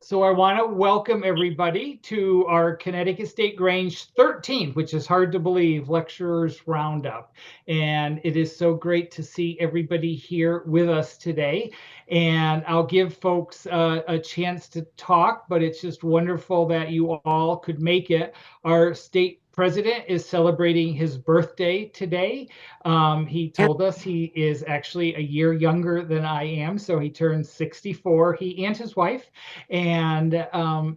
So I want to welcome everybody to our Connecticut State Grange 13th, which is hard to believe, Lecturers Roundup. And it is so great to see everybody here with us today. And I'll give folks a chance to talk, but it's just wonderful that you all could make it. Our state president is celebrating his birthday today. He told us he is actually a year younger than I am, so he turns 64, he and his wife. And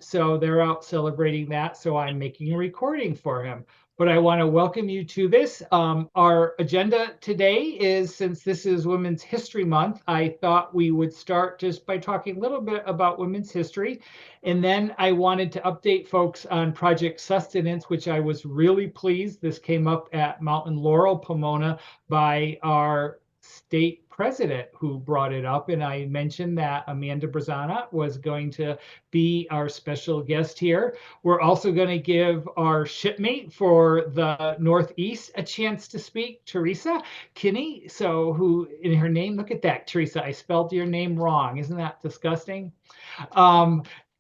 so they're out celebrating that. So I'm making a recording for him. But I want to welcome you to this. Our agenda today is, since this is Women's History Month, I thought we would start just by talking a little bit about women's history. And then I wanted to update folks on Project Sustenance, which I was really pleased. This came up at Mountain Laurel, Pomona, by our state president who brought it up. And I mentioned that Amanda Brazana was going to be our special guest here. We're also going to give our shipmate for the Northeast a chance to speak, Teresa Kinney. So who in her name, look at that, Teresa, I spelled your name wrong. Isn't that disgusting?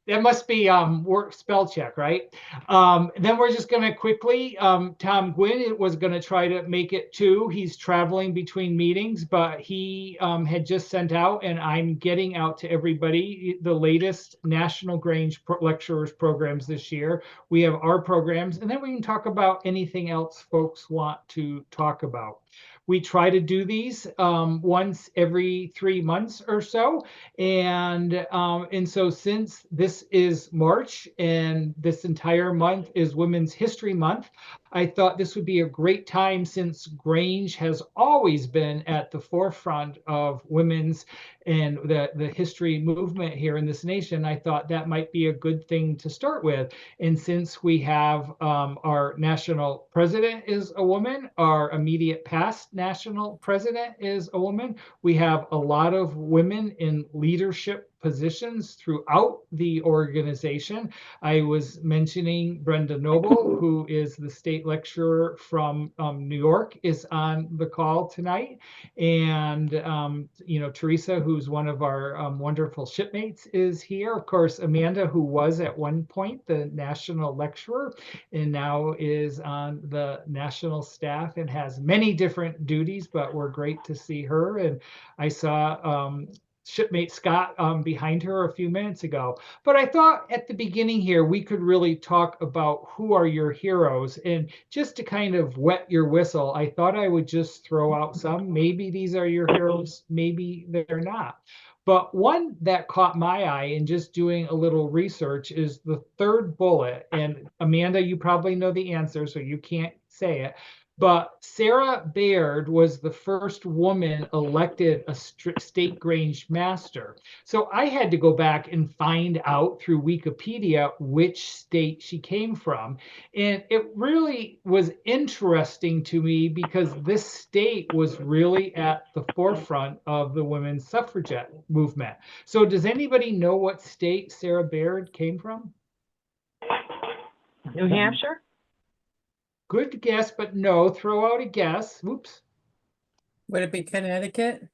That must be work spell check, right? Then we're just going to quickly, Tom Gwynn was going to try to make it too. He's traveling between meetings, but he had just sent out, and I'm getting out to everybody, the latest National Grange Lecturers programs this year. We have our programs, and then we can talk about anything else folks want to talk about. We try to do these once every 3 months or so. And so since this is March and this entire month is Women's History Month, I thought this would be a great time, since Grange has always been at the forefront of women's and the history movement here in this nation. I thought that might be a good thing to start with. And since we have our national president is a woman, our immediate past national president is a woman, we have a lot of women in leadership positions throughout the organization. I was mentioning Brenda Noble, who is the state lecturer from New York, is on the call tonight. And, Teresa, who's one of our wonderful shipmates, is here. Of course, Amanda, who was at one point the national lecturer and now is on the national staff and has many different duties, but we're great to see her. And I saw shipmate Scott behind her a few minutes ago. But I thought at the beginning here, we could really talk about who are your heroes. And just to kind of wet your whistle, I thought I would just throw out some. Maybe these are your heroes, maybe they're not. But one that caught my eye in just doing a little research is the third bullet. And Amanda, you probably know the answer, so you can't say it. But Sarah Baird was the first woman elected a state Grange master. So I had to go back and find out through Wikipedia which state she came from. And it really was interesting to me because this state was really at the forefront of the women's suffragette movement. So does anybody know what state Sarah Baird came from? New Hampshire? Good guess, but no. Throw out a guess. Oops. Would it be Connecticut?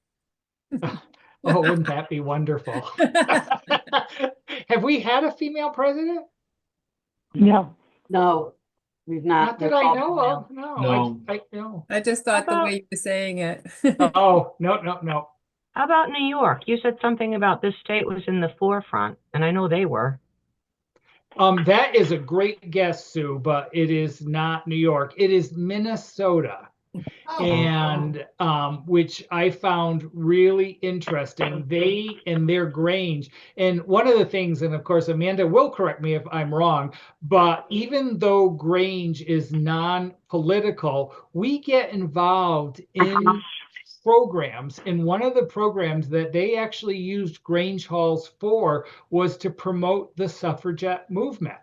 Oh, wouldn't that be wonderful? Have we had a female president? No. No, we've Not not. that I know of. No. No. I no. I just thought the How way you were saying it. Oh, no. How about New York? You said something about this state was in the forefront, and I know they were. That is a great guess, Sue, but it is not New York. It is Minnesota. And which I found really interesting. They and their Grange. And one of the things, and of course, Amanda will correct me if I'm wrong, but even though Grange is non-political, we get involved in programs. And one of the programs that they actually used Grange halls for was to promote the suffragette movement.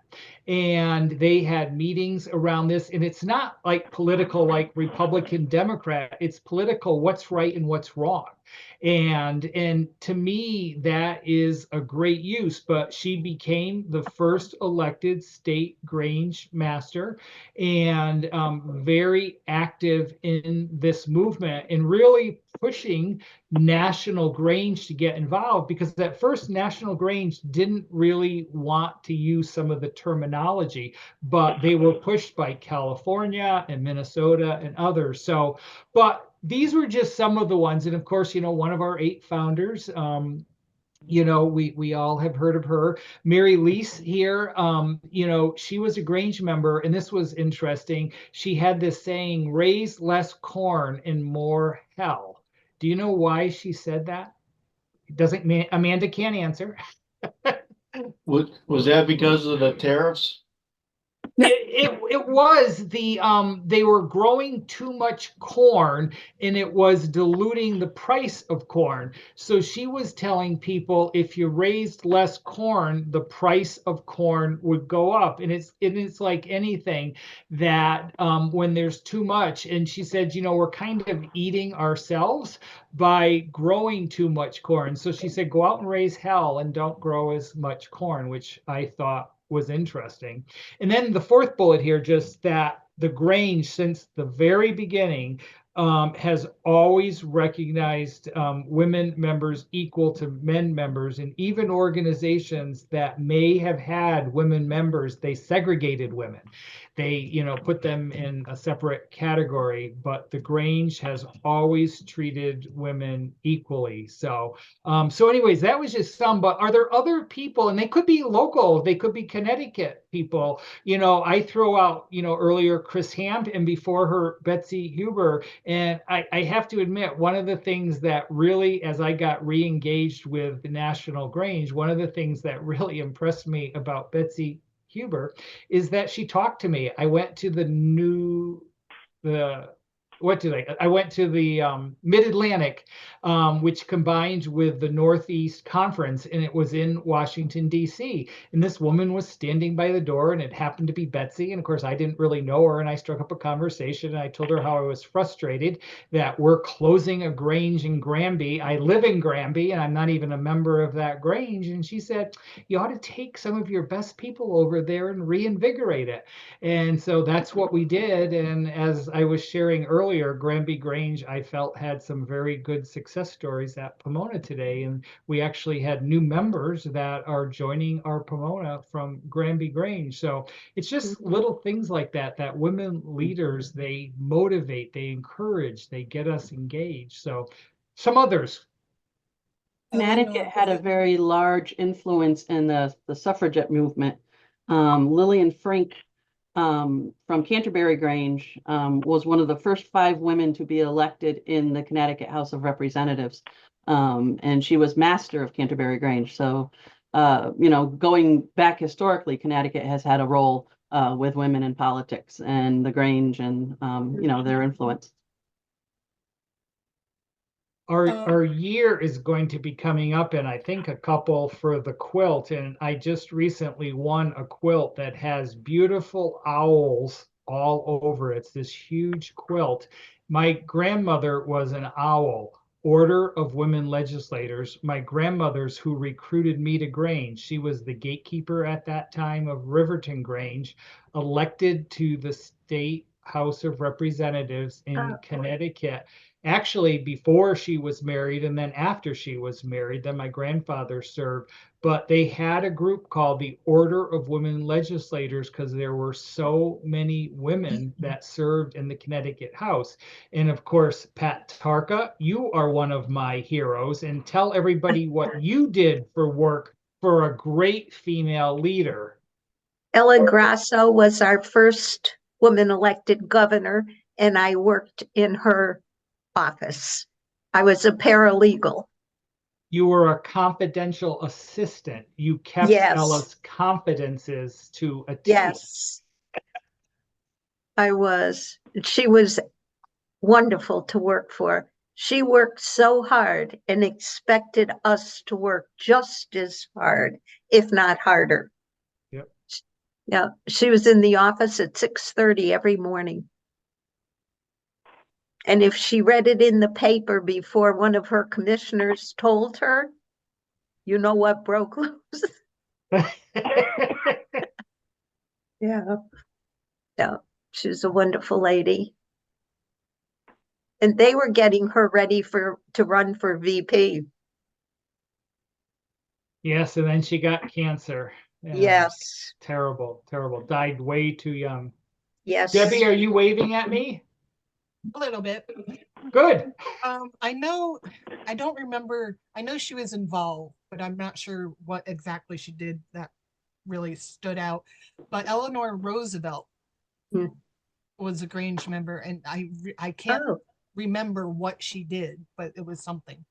And they had meetings around this. And it's not like political, like Republican, Democrat. It's political, what's right and what's wrong. And to me, that is a great use. But she became the first elected state Grange master, and very active in this movement and really pushing National Grange to get involved, because at first National Grange didn't really want to use some of the terminology, but they were pushed by California and Minnesota and others. So, but these were just some of the ones. And of course, one of our 8 founders, we all have heard of her. Mary Lease here, she was a Grange member, and this was interesting. She had this saying, raise less corn and more hell. Do you know why she said that? Doesn't mean Amanda can't answer. Was that because of the tariffs? It was they were growing too much corn, and it was diluting the price of corn. So she was telling people, if you raised less corn, the price of corn would go up. And it's like anything that when there's too much. And she said, we're kind of eating ourselves by growing too much corn. So she said, go out and raise hell and don't grow as much corn, which I thought was interesting. And then the 4th bullet here, just that the Grange, since the very beginning, has always recognized women members equal to men members, and even organizations that may have had women members, they segregated women. They, put them in a separate category, but the Grange has always treated women equally. So anyways, that was just some, but are there other people, and they could be local, they could be Connecticut people. I throw out, earlier Chris Hamp, and before her, Betsy Huber. And I have to admit, one of the things that really, as I got re-engaged with the National Grange, one of the things that really impressed me about Betsy Huber is that she talked to me. I went to I went to the Mid-Atlantic, which combined with the Northeast Conference, and it was in Washington, D.C. And this woman was standing by the door, and it happened to be Betsy. And of course, I didn't really know her, and I struck up a conversation, and I told her how I was frustrated that we're closing a Grange in Granby. I live in Granby, and I'm not even a member of that Grange. And she said, you ought to take some of your best people over there and reinvigorate it. And so that's what we did. And as I was sharing earlier, Granby Grange, I felt, had some very good success stories at Pomona today. And we actually had new members that are joining our Pomona from Granby Grange. So it's just little things like that women leaders, they motivate, they encourage, they get us engaged. So some others. Connecticut had a very large influence in the suffragette movement. Lillian Frink from Canterbury Grange was one of the first 5 women to be elected in the Connecticut House of Representatives. And she was master of Canterbury Grange. So, going back historically, Connecticut has had a role with women in politics and the Grange and, their influence. Our year is going to be coming up, and I think a couple for the quilt. And I just recently won a quilt that has beautiful owls all over it. It's this huge quilt. My grandmother was an owl, Order of Women Legislators. My grandmother's who recruited me to Grange. She was the gatekeeper at that time of Riverton Grange, elected to the State House of Representatives in Connecticut. Actually, before she was married, and then after she was married, then my grandfather served. But they had a group called the Order of Women Legislators because there were so many women that served in the Connecticut House. And of course, Pat Tarka, you are one of my heroes. And tell everybody what you did for work for a great female leader. Ella Grasso was our first woman elected governor, and I worked in her office. I was a paralegal. You were a confidential assistant. You kept Ella's confidences to a T. Yes, I was. She was wonderful to work for. She worked so hard and expected us to work just as hard, if not harder. Yep. Yeah, she was in the office at 6:30 every morning. And if she read it in the paper before one of her commissioners told her, you know what broke loose? Yeah. Yeah, she was a wonderful lady. And they were getting her ready to run for VP. Yes, and then she got cancer. Yeah, Yes, terrible, terrible. Died way too young. yes. Debbie, are you waving at me? A little bit. Good. I don't remember, I know she was involved, but I'm not sure what exactly she did that really stood out. But Eleanor Roosevelt Hmm. was a Grange member, and I can't Oh, remember what she did, but it was something.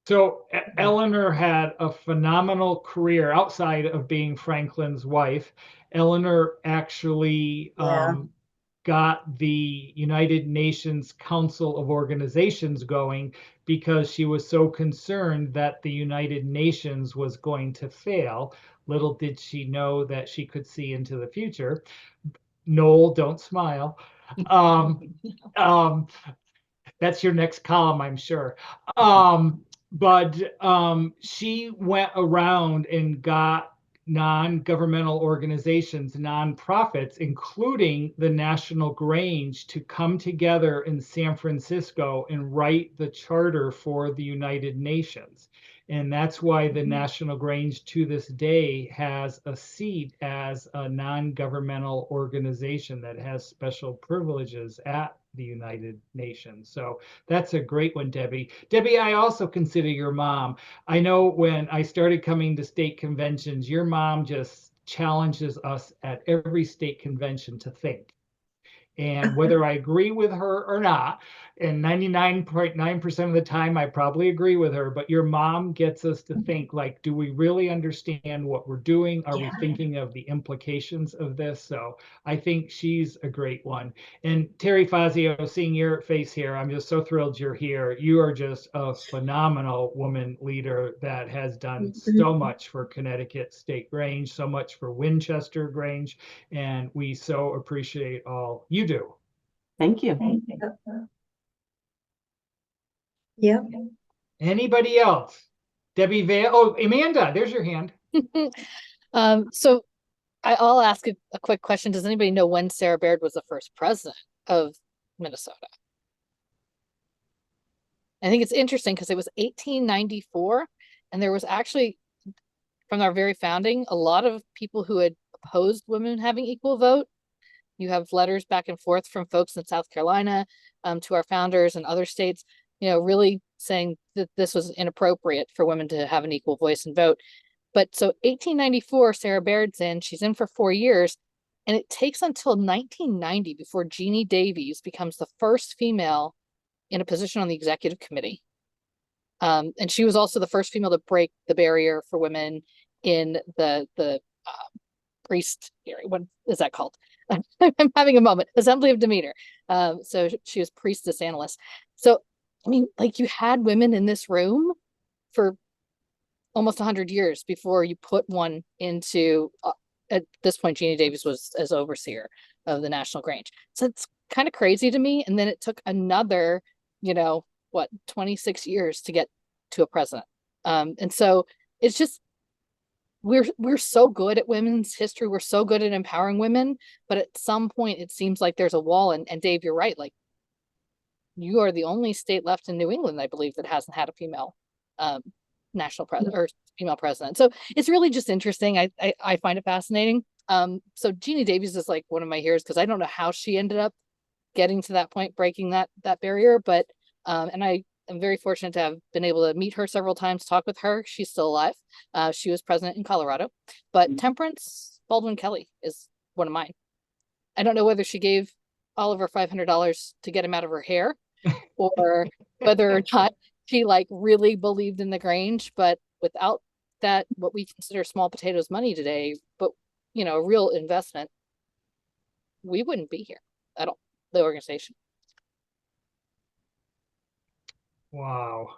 So Eleanor had a phenomenal career outside of being Franklin's wife. Eleanor actually Yeah. got the United Nations Council of Organizations going because she was so concerned that the United Nations was going to fail. Little did she know that she could see into the future. Noel, don't smile. Um, that's your next column, I'm sure. But she went around and got non-governmental organizations, nonprofits, including the National Grange, to come together in San Francisco and write the charter for the United Nations. And that's why the National Grange to this day has a seat as a non-governmental organization that has special privileges at the United Nations. So that's a great one, Debbie. Debbie, I also consider your mom. I know when I started coming to state conventions, your mom just challenges us at every state convention to think. And whether I agree with her or not, and 99.9% of the time, I probably agree with her, but your mom gets us to think, like, do we really understand what we're doing? Are we thinking of the implications of this? So I think she's a great one. And Terry Fazio, seeing your face here, I'm just so thrilled you're here. You are just a phenomenal woman leader that has done so much for Connecticut State Grange, so much for Winchester Grange, and we so appreciate all you do. Thank you. Yeah. Anybody else? Debbie Vale. Oh, Amanda, there's your hand. So I'll ask a quick question. Does anybody know when Sarah Baird was the first president of Minnesota? I think it's interesting because it was 1894, and there was actually, from our very founding, a lot of people who had opposed women having equal vote. You have letters back and forth from folks in South Carolina to our founders and other states, really saying that this was inappropriate for women to have an equal voice and vote. But so 1894, Sarah Baird's in, she's in for 4 years, and it takes until 1990 before Jeannie Davies becomes the first female in a position on the executive committee. And she was also the first female to break the barrier for women in the priest area. What is that called? I'm having a moment. Assembly of Demeter. So she was priestess analyst. So, I mean, like, you had women in this room for almost 100 years before you put one into, at this point, Jeannie Davies was as overseer of the National Grange. So it's kind of crazy to me. And then it took another, 26 years to get to a president. And so it's just, we're so good at women's history. We're so good at empowering women, but at some point it seems like there's a wall. And Dave, you're right. Like, you are the only state left in New England, I believe, that hasn't had a female national president or female president. So it's really just interesting. I find it fascinating. So Jeannie Davies is like one of my heroes, because I don't know how she ended up getting to that point, breaking that barrier. But and I am very fortunate to have been able to meet her several times, talk with her. She's still alive. She was president in Colorado. But Temperance Baldwin Kelly is one of mine. I don't know whether she gave Oliver $500 to get him out of her hair, or whether or not she really believed in the Grange. But without that, what we consider small potatoes money today, but a real investment, we wouldn't be here at all, the organization. Wow.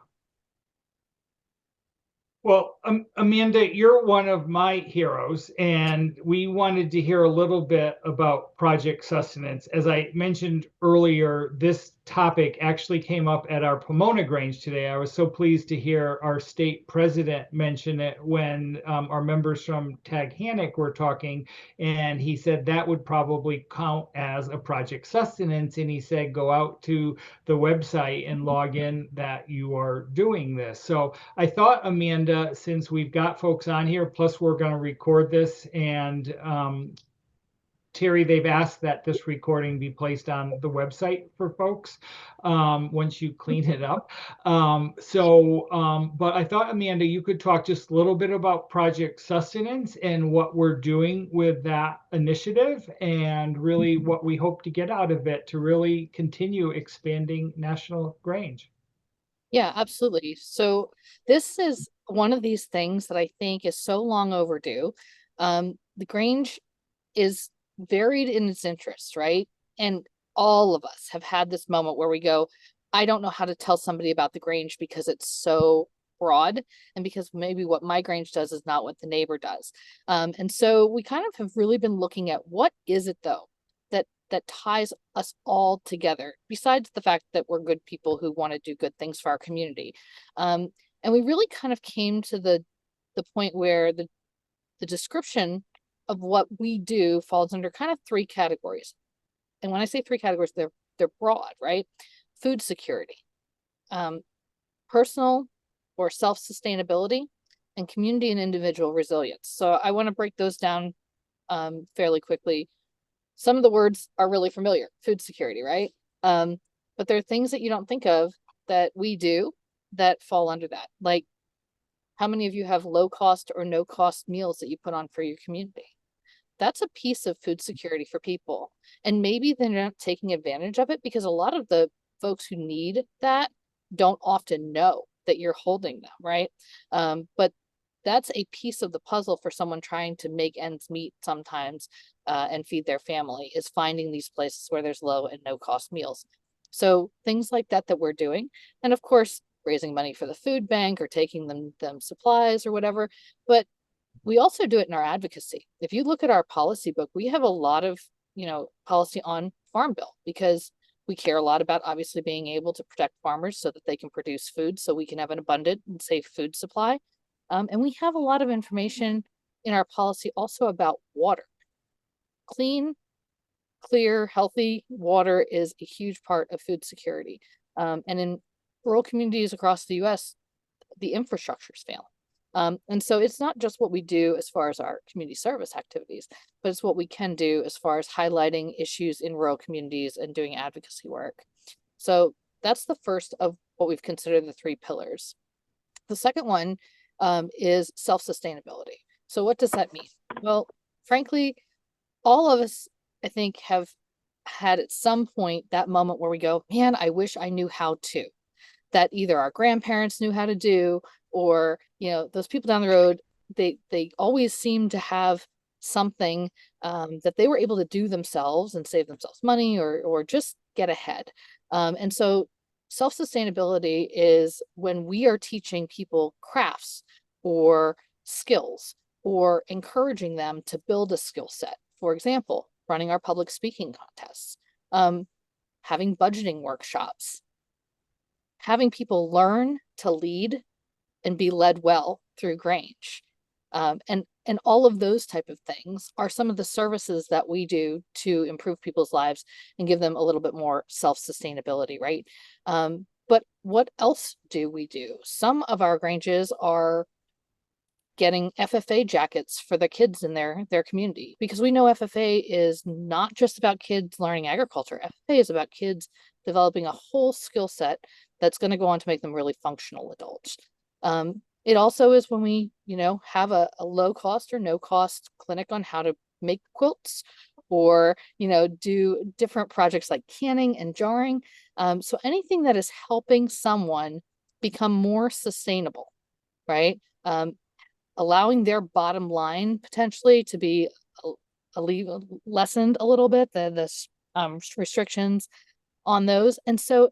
Well, Amanda, you're one of my heroes, and we wanted to hear a little bit about Project Sustenance. As I mentioned earlier, this topic actually came up at our Pomona Grange today. I was so pleased to hear our state president mention it when our members from Taghannock were talking, and he said that would probably count as a Project Sustenance, and he said go out to the website and log in that you are doing this. So I thought, Amanda, since we've got folks on here, plus we're going to record this, and Terry, they've asked that this recording be placed on the website for folks once you clean it up. But I thought, Amanda, you could talk just a little bit about Project Sustenance and what we're doing with that initiative, and really what we hope to get out of it to really continue expanding National Grange. Yeah, absolutely. So this is one of these things that I think is so long overdue. The Grange is varied in its interests, right? And all of us have had this moment where we go, I don't know how to tell somebody about the Grange because it's so broad, and because maybe what my Grange does is not what the neighbor does. And so we kind of have really been looking at what is it though that ties us all together, besides the fact that we're good people who want to do good things for our community. And we really kind of came to the point where the description of what we do falls under kind of three categories. And when I say three categories, they're broad, right? Food security, personal or self-sustainability, and community and individual resilience. So I want to break those down fairly quickly. Some of the words are really familiar, food security, right? But there are things that you don't think of that we do that fall under that. Like, how many of you have low cost or no cost meals that you put on for your community? That's a piece of food security for people. And maybe they're not taking advantage of it because a lot of the folks who need that don't often know that you're holding them, right? But that's a piece of the puzzle for someone trying to make ends meet sometimes and feed their family, is finding these places where there's low and no cost meals. So things like that we're doing. And of course, raising money for the food bank or taking them supplies or whatever. But we also do it in our advocacy. If you look at our policy book, we have a lot of, policy on Farm Bill, because we care a lot about obviously being able to protect farmers so that they can produce food so we can have an abundant and safe food supply. And we have a lot of information in our policy also about water. Clean, clear, healthy water is a huge part of food security. And in rural communities across the US, the infrastructure is failing. And so it's not just what we do as far as our community service activities, but it's what we can do as far as highlighting issues in rural communities and doing advocacy work. So that's the first of what we've considered the three pillars. The second one is self-sustainability. So what does that mean? Well, frankly, all of us, I think, have had at some point that moment where we go, man, I wish I knew how to. That either our grandparents knew how to do, or those people down the road, they always seem to have something that they were able to do themselves and save themselves money or just get ahead. And so self-sustainability is when we are teaching people crafts or skills or encouraging them to build a skill set. For example, running our public speaking contests, having budgeting workshops, having people learn to lead and be led well through Grange. And all of those type of things are some of the services that we do to improve people's lives and give them a little bit more self-sustainability, right? But what else do we do? Some of our Granges are getting FFA jackets for the kids in their community, because we know FFA is not just about kids learning agriculture. FFA is about kids developing a whole skill set that's going to go on to make them really functional adults. It also is when we, have a low cost or no cost clinic on how to make quilts, or, do different projects like canning and jarring. So anything that is helping someone become more sustainable, right? Allowing their bottom line potentially to be lessened a little bit, the restrictions on those. And so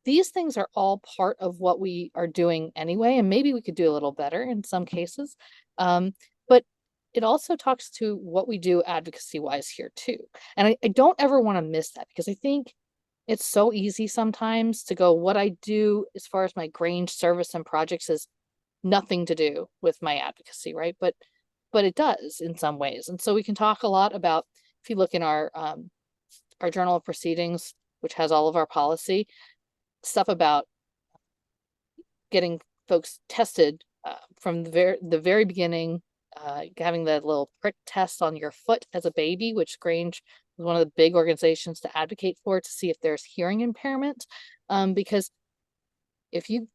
these things are all part of what we are doing anyway, and maybe we could do a little better in some cases. But it also talks to what we do advocacy wise here too. And I don't ever want to miss that, because I think it's so easy sometimes to go, what I do as far as my Grange service and projects is nothing to do with my advocacy, right? But it does in some ways. And so we can talk a lot about, if you look in our journal of proceedings, which has all of our policy stuff about getting folks tested from the very beginning, having the little prick test on your foot as a baby, which Grange was one of the big organizations to advocate for, to see if there's hearing impairment. Because if you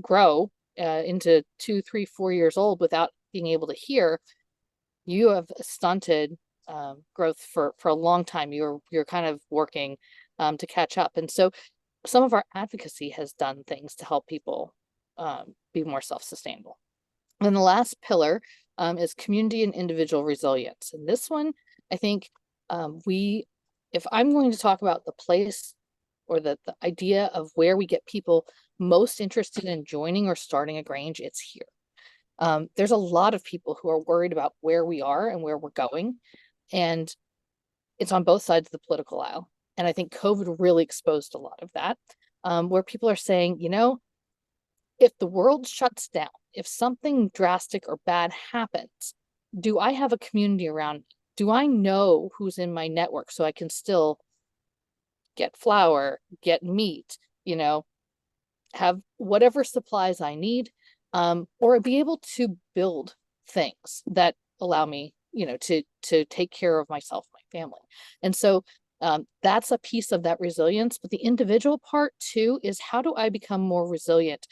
grow into 2, 3, 4 years old without being able to hear, you have stunted growth for a long time. You're kind of working to catch up. And so some of our advocacy has done things to help people be more self-sustainable. And the last pillar is community and individual resilience. And this one, I think if I'm going to talk about the place or the idea of where we get people most interested in joining or starting a Grange, it's here. There's a lot of people who are worried about where we are and where we're going. And it's on both sides of the political aisle. And I think COVID really exposed a lot of that, where people are saying, you know, if the world shuts down, if something drastic or bad happens, do I have a community around me? Do I know who's in my network so I can still get flour, get meat, you know, have whatever supplies I need, or be able to build things that allow me, you know, to take care of myself, my family. And so that's a piece of that resilience. But the individual part too is, how do I become more resilient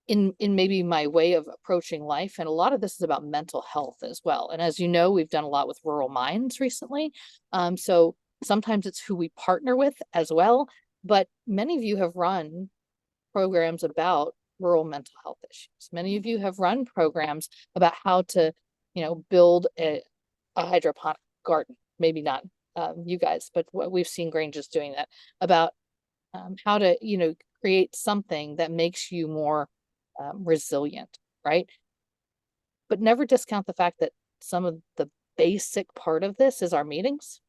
in maybe my way of approaching life? And a lot of this is about mental health as well. And as you know, we've done a lot with Rural Minds recently. So sometimes it's who we partner with as well. But many of you have run programs about rural mental health issues. Many of you have run programs about how to, you know, build a hydroponic garden. Maybe not you guys, but what we've seen Grange's doing that, about how to, you know, create something that makes you more resilient, right? But never discount the fact that some of the basic part of this is our meetings.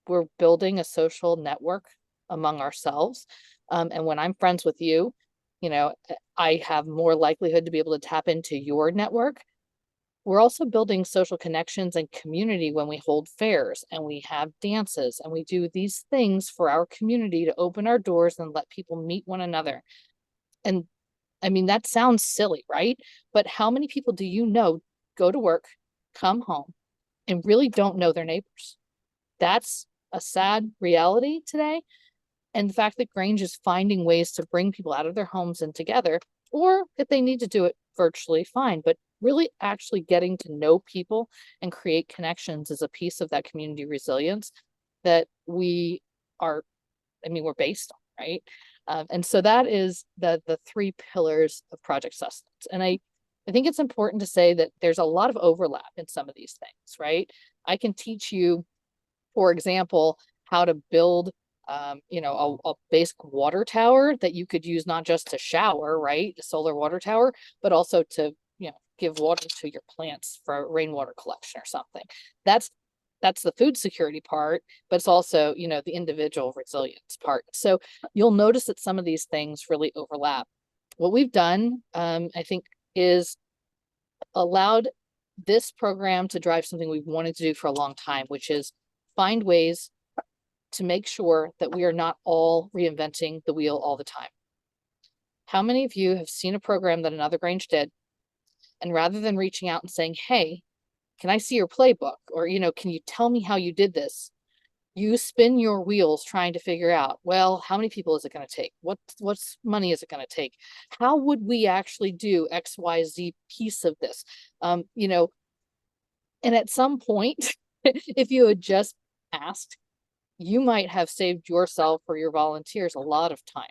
We're building a social network among ourselves. And when I'm friends with you, you know, I have more likelihood to be able to tap into your network. We're also building social connections and community when we hold fairs and we have dances and we do these things for our community to open our doors and let people meet one another. And I mean, that sounds silly, right? But how many people do you know go to work, come home, and really don't know their neighbors? That's a sad reality today. And the fact that Grange is finding ways to bring people out of their homes and together, or if they need to do it virtually, fine, but really actually getting to know people and create connections is a piece of that community resilience that we are, I mean, we're based on, right? And so that is the 3 pillars of Project Sustenance. And I think it's important to say that there's a lot of overlap in some of these things, right? I can teach you, for example, how to build you know, a basic water tower that you could use not just to shower, right? A solar water tower, but also to, you know, give water to your plants for rainwater collection or something. That's the food security part, but it's also, you know, the individual resilience part. So you'll notice that some of these things really overlap. What we've done, I think, is allowed this program to drive something we've wanted to do for a long time, which is find ways to make sure that we are not all reinventing the wheel all the time. How many of you have seen a program that another Grange did, and rather than reaching out and saying, hey, can I see your playbook? Or, you know, can you tell me how you did this? You spin your wheels trying to figure out, well, how many people is it going to take? What's money is it going to take? How would we actually do XYZ piece of this? You know, and at some point, if you had just asked, you might have saved yourself or your volunteers a lot of time,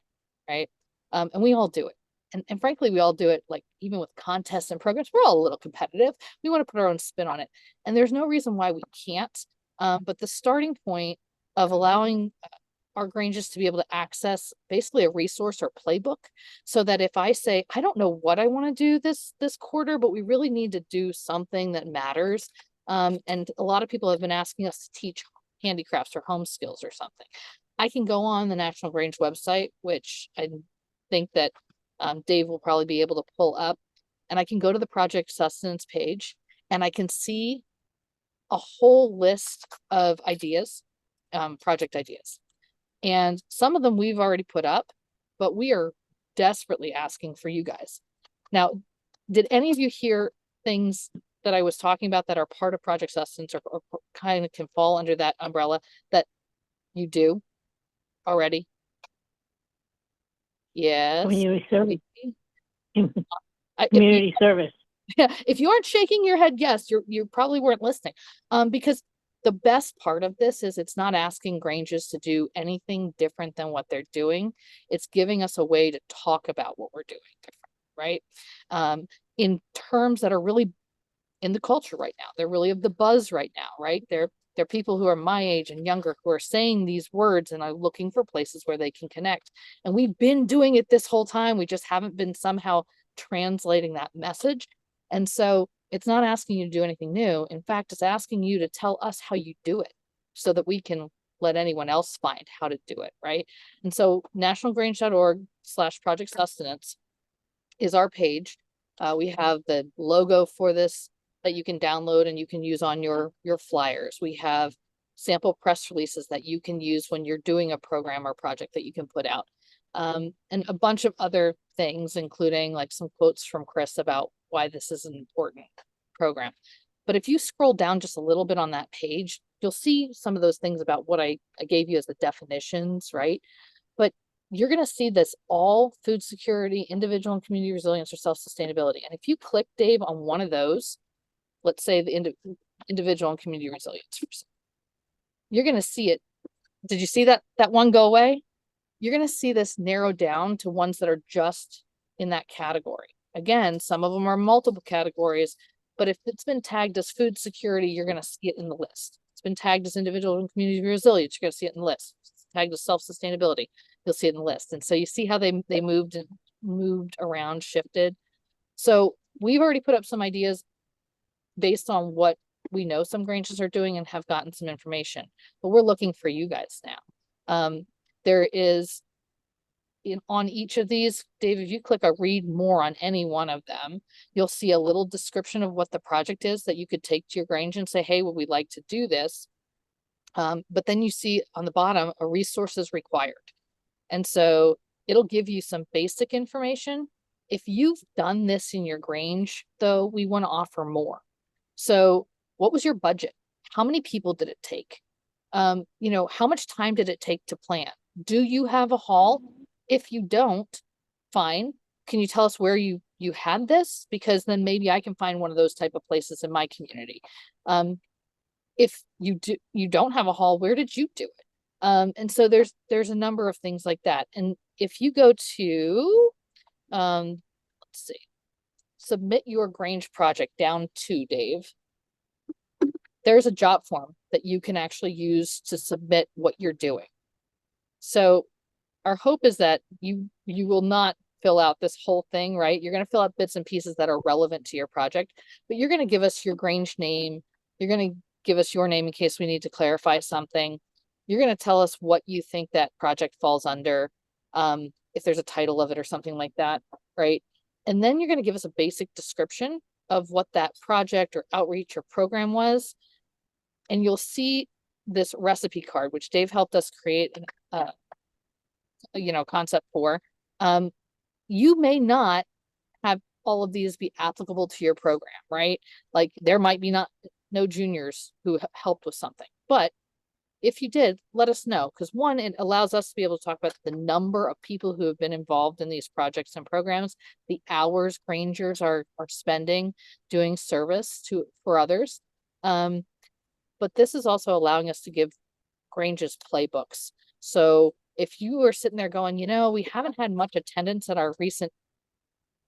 right? And we all do it. And frankly, we all do it, like, even with contests and programs, we're all a little competitive. We want to put our own spin on it. And there's no reason why we can't. But the starting point of allowing our Granges to be able to access basically a resource or playbook, so that if I say, I don't know what I want to do this quarter, but we really need to do something that matters. And a lot of people have been asking us to teach handicrafts or home skills or something. I can go on the National Grange website, which I think that Dave will probably be able to pull up, and I can go to the project sustenance page, and I can see a whole list of ideas, project ideas. And some of them we've already put up, but we are desperately asking for you guys. Now, did any of you hear things that I was talking about that are part of project sustenance or kind of can fall under that umbrella that you do already? Yes. Community service. If Community service. yeah, if you aren't shaking your head, yes, you probably weren't listening. Because the best part of this is it's not asking Granges to do anything different than what they're doing. It's giving us a way to talk about what we're doing different, right? In terms that are really in the culture right now. They're really of the buzz right now, right? They're people who are my age and younger who are saying these words and are looking for places where they can connect. And we've been doing it this whole time. We just haven't been somehow translating that message. And so it's not asking you to do anything new. In fact, it's asking you to tell us how you do it so that we can let anyone else find how to do it, right? And so nationalgrange.org/project sustenance is our page. We have the logo for this that you can download and you can use on your flyers. We have sample press releases that you can use when you're doing a program or project that you can put out. And a bunch of other things, including like some quotes from Chris about why this is an important program. But if you scroll down just a little bit on that page, you'll see some of those things about what I gave you as the definitions, right? But you're going to see this all food security, individual and community resilience, or self-sustainability. And if you click, Dave, on one of those, let's say the individual and community resilience, you're going to see it. Did you see that one go away? You're going to see this narrow down to ones that are just in that category. Again, some of them are multiple categories, but if it's been tagged as food security, you're going to see it in the list. It's been tagged as individual and community resilience, you're going to see it in the list. It's tagged as self-sustainability, you'll see it in the list. And so you see how they moved around, shifted. So we've already put up some ideas based on what we know some Granges are doing and have gotten some information, but we're looking for you guys now. There is on each of these, Dave, if you click a read more on any one of them, you'll see a little description of what the project is that you could take to your Grange and say, hey, would we like to do this? But then you see on the bottom, a resources required. And so it'll give you some basic information. If you've done this in your Grange, though, we want to offer more. So what was your budget? How many people did it take? How much time did it take to plan? Do you have a hall? If you don't, fine. Can you tell us where you had this? Because then maybe I can find one of those type of places in my community. If you don't have a hall, where did you do it? And so there's a number of things like that. And if you go to, let's see, submit your Grange project down to Dave, there's a job form that you can actually use to submit what you're doing. So our hope is that you will not fill out this whole thing, right? You're going to fill out bits and pieces that are relevant to your project, but you're going to give us your Grange name. You're going to give us your name in case we need to clarify something. You're going to tell us what you think that project falls under, if there's a title of it or something like that, right? And then you're going to give us a basic description of what that project or outreach or program was. And you'll see this recipe card, which Dave helped us create concept for. You may not have all of these be applicable to your program, right? Like there might be no juniors who helped with something, but if you did, let us know. Because one, it allows us to be able to talk about the number of people who have been involved in these projects and programs, the hours Grangers are spending doing service for others. But this is also allowing us to give Granges playbooks. So if you are sitting there going, we haven't had much attendance at our recent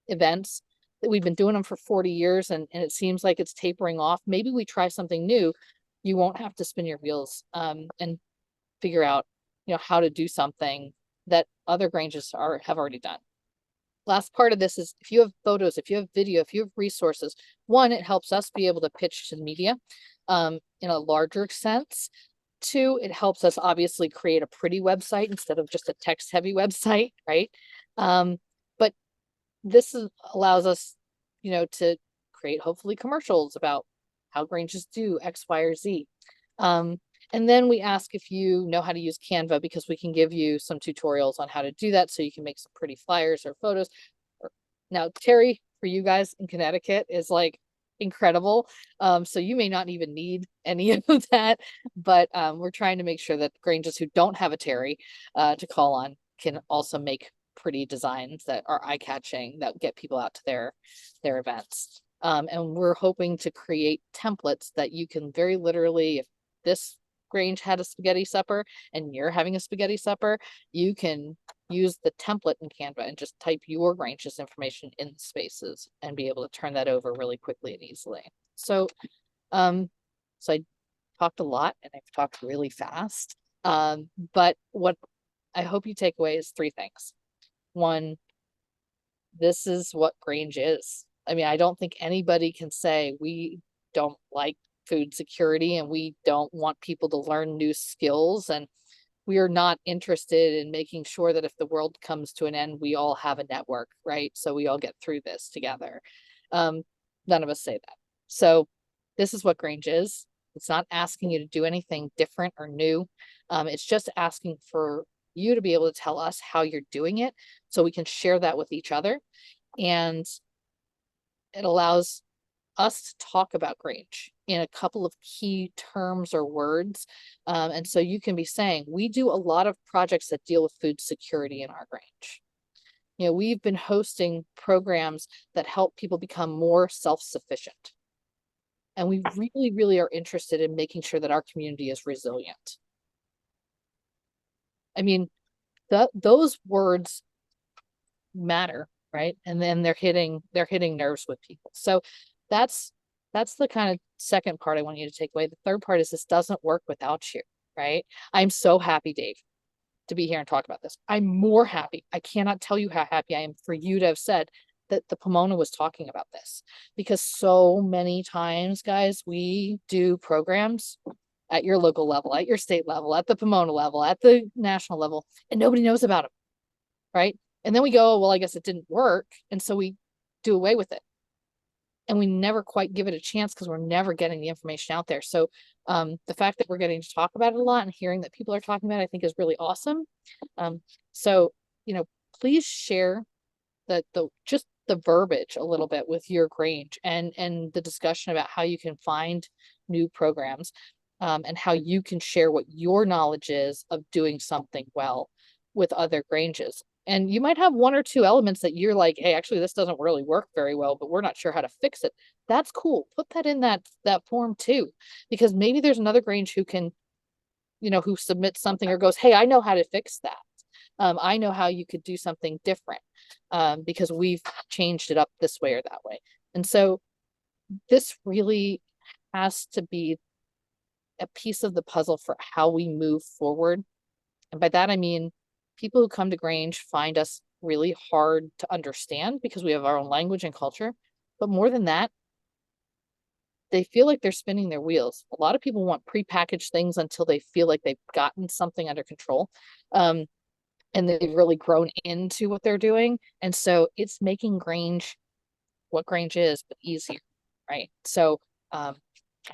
events, that we've been doing them for 40 years and it seems like it's tapering off, maybe we try something new. You won't have to spin your wheels and figure out how to do something that other Granges have already done. Last part of this is if you have photos, if you have video, if you have resources, one, it helps us be able to pitch to the media in a larger sense. Two, it helps us obviously create a pretty website instead of just a text heavy website, right? But this allows us, to create hopefully commercials about how Granges do X, Y, or Z. And then we ask if you know how to use Canva, because we can give you some tutorials on how to do that so you can make some pretty flyers or photos. Now, Terry, for you guys in Connecticut, is like incredible. So you may not even need any of that, but we're trying to make sure that Granges who don't have a Terry to call on can also make pretty designs that are eye-catching, that get people out to their events. And we're hoping to create templates that you can very literally, if this Grange had a spaghetti supper and you're having a spaghetti supper, you can use the template in Canva and just type your Grange's information in the spaces and be able to turn that over really quickly and easily. So, so I talked a lot and I've talked really fast. But what I hope you take away is three things. One, this is what Grange is. I mean, I don't think anybody can say we don't like food security and we don't want people to learn new skills, and we are not interested in making sure that if the world comes to an end, we all have a network, right? So we all get through this together. None of us say that. So this is what Grange is. It's not asking you to do anything different or new. It's just asking for you to be able to tell us how you're doing it so we can share that with each other. And it allows us to talk about Grange in a couple of key terms or words. And so you can be saying, we do a lot of projects that deal with food security in our Grange. We've been hosting programs that help people become more self-sufficient. And we really, really are interested in making sure that our community is resilient. I mean, those words matter, right? And then they're hitting nerves with people. So that's the kind of second part I want you to take away. The third part is this doesn't work without you, right? I'm so happy, Dave, to be here and talk about this. I'm more happy. I cannot tell you how happy I am for you to have said that the Pomona was talking about this, because so many times, guys, we do programs at your local level, at your state level, at the Pomona level, at the national level, and nobody knows about them, right? And then we go, well, I guess it didn't work. And so we do away with it. And we never quite give it a chance because we're never getting the information out there. So the fact that we're getting to talk about it a lot and hearing that people are talking about it, I think is really awesome. So, please share just the verbiage a little bit with your Grange and the discussion about how you can find new programs and how you can share what your knowledge is of doing something well with other Granges. And you might have one or two elements that you're like, hey, actually, this doesn't really work very well, but we're not sure how to fix it. That's cool. Put that in that form too, because maybe there's another Grange who can, who submits something or goes, hey, I know how to fix that. I know how you could do something different because we've changed it up this way or that way. And so this really has to be a piece of the puzzle for how we move forward. And by that, I mean, people who come to Grange find us really hard to understand because we have our own language and culture. But more than that, they feel like they're spinning their wheels. A lot of people want prepackaged things until they feel like they've gotten something under control. And they've really grown into what they're doing. And so it's making Grange what Grange is, but easier, right? So I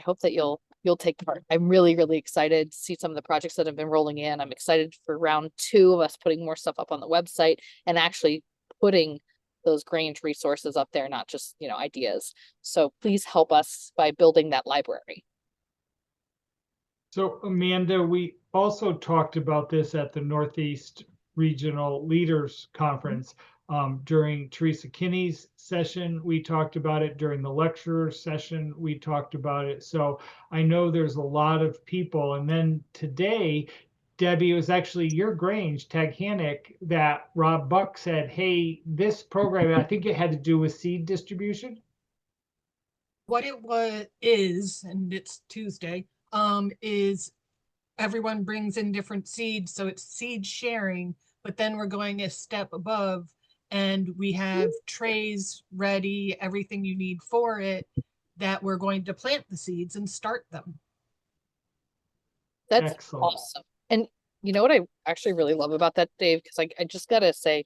hope that you'll take part. I'm really, really excited to see some of the projects that have been rolling in. I'm excited for round 2 of us putting more stuff up on the website and actually putting those Grange resources up there, not just, ideas. So please help us by building that library. So Amanda, we also talked about this at the Northeast Regional Leaders Conference. During Teresa Kinney's session, we talked about it. During the lecturer session, we talked about it. So I know there's a lot of people. And then today, Debbie, it was actually your Grange, Taghannock, that Rob Buck said, hey, this program, I think it had to do with seed distribution. What it is, and it's Tuesday, is everyone brings in different seeds, so it's seed sharing, but then we're going a step above and we have trays ready, everything you need for it, that we're going to plant the seeds and start them. That's Excellent. awesome. And you know what I actually really love about that, Dave? Because I just gotta say,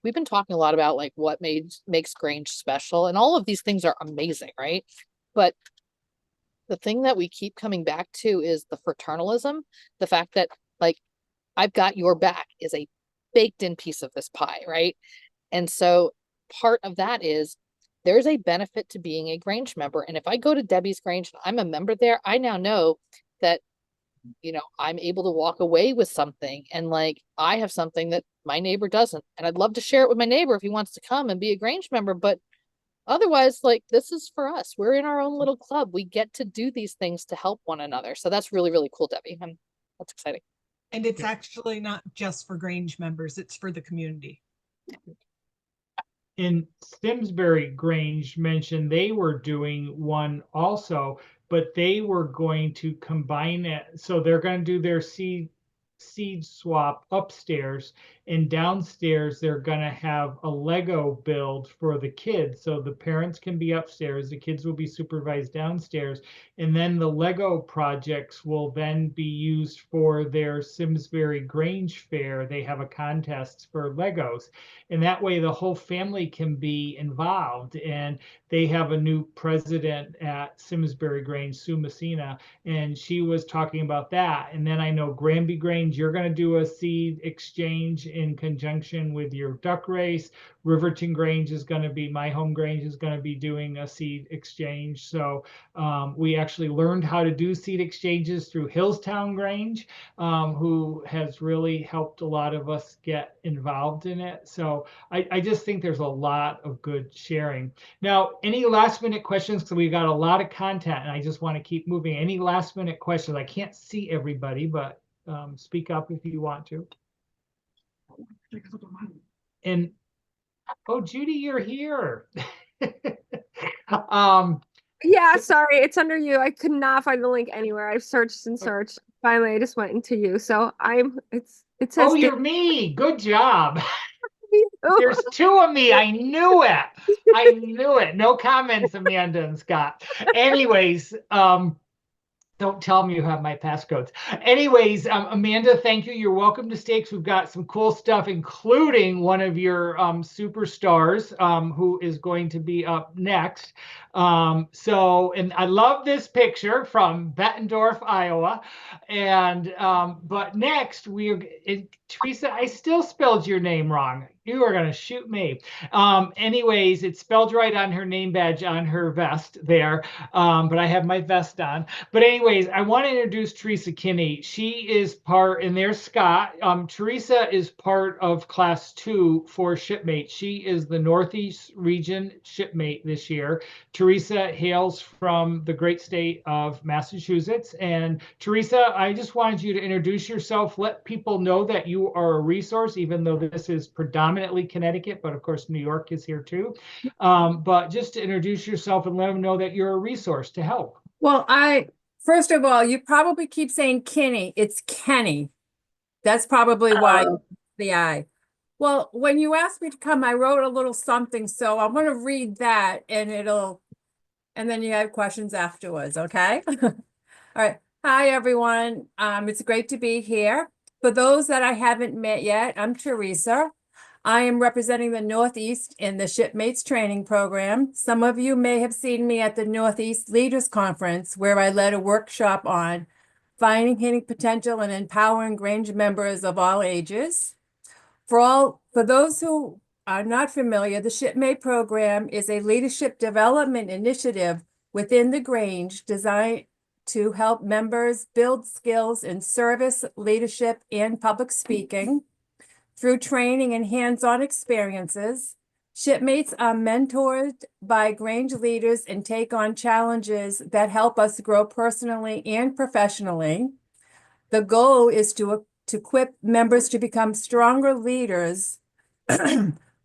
we've been talking a lot about like what makes Grange special, and all of these things are amazing, right? But the thing that we keep coming back to is the fraternalism, the fact that like I've got your back is a baked in piece of this pie, right? And so part of that is there's a benefit to being a Grange member. And if I go to Debbie's Grange and I'm a member there, I now know that, you know, I'm able to walk away with something, and like I have something that my neighbor doesn't. And I'd love to share it with my neighbor if he wants to come and be a Grange member, but otherwise, like this is for us. We're in our own little club. We get to do these things to help one another. So that's really, really cool, Debbie. That's exciting. And it's actually not just for Grange members, it's for the community. In Simsbury, Grange mentioned they were doing one also, but they were going to combine it. So they're going to do their seed swap upstairs, and downstairs they're going to have a Lego build for the kids. So the parents can be upstairs, the kids will be supervised downstairs, and then the Lego projects will then be used for their Simsbury Grange fair. They have a contest for Legos, and that way the whole family can be involved. And they have a new president at Simsbury Grange, Sue Messina, and she was talking about that. And then I know Granby Grange, you're going to do a seed exchange in conjunction with your duck race. Riverton Grange is going to be, my home Grange is going to be doing a seed exchange. So we actually learned how to do seed exchanges through Hillstown Grange, who has really helped a lot of us get involved in it. So I just think there's a lot of good sharing. Now, any last minute questions? Because we've got a lot of content and I just want to keep moving. Any last minute questions? I can't see everybody, but speak up if you want to. And oh, Judy, you're here. Yeah, sorry, it's under you. I could not find the link anywhere. I've searched and searched. Finally, I just went into you. So it says Oh, you're me. Good job. There's two of me. I knew it. I knew it. No comments, Amanda and Scott. Anyways, don't tell me you have my passcodes. Anyways, Amanda, thank you. You're welcome to Stakes. We've got some cool stuff, including one of your superstars who is going to be up next. And I love this picture from Bettendorf, Iowa. And but next, Teresa, I still spelled your name wrong. You are going to shoot me. Anyways, it's spelled right on her name badge on her vest there. But I have my vest on. But anyways, I want to introduce Teresa Kinney. She is part, and there's Scott. Teresa is part of Class 2 for Shipmate. She is the Northeast Region Shipmate this year. Teresa hails from the great state of Massachusetts. And Teresa, I just wanted you to introduce yourself, let people know that you are a resource, even though this is predominantly Connecticut, but of course New York is here too. But just to introduce yourself and let them know that you're a resource to help. Well, first of all, you probably keep saying Kinney. It's Kenny. That's probably why the I. Well, when you asked me to come, I wrote a little something, so I'm going to read that and then you have questions afterwards, okay? All right. Hi, everyone. It's great to be here. For those that I haven't met yet, I'm Teresa. I am representing the Northeast in the Shipmates Training Program. Some of you may have seen me at the Northeast Leaders Conference, where I led a workshop on finding hidden potential and empowering Grange members of all ages. For those who are not familiar, the Shipmate Program is a leadership development initiative within the Grange designed to help members build skills in service, leadership, and public speaking. Through training and hands-on experiences, shipmates are mentored by Grange leaders and take on challenges that help us grow personally and professionally. The goal is to equip members to become stronger leaders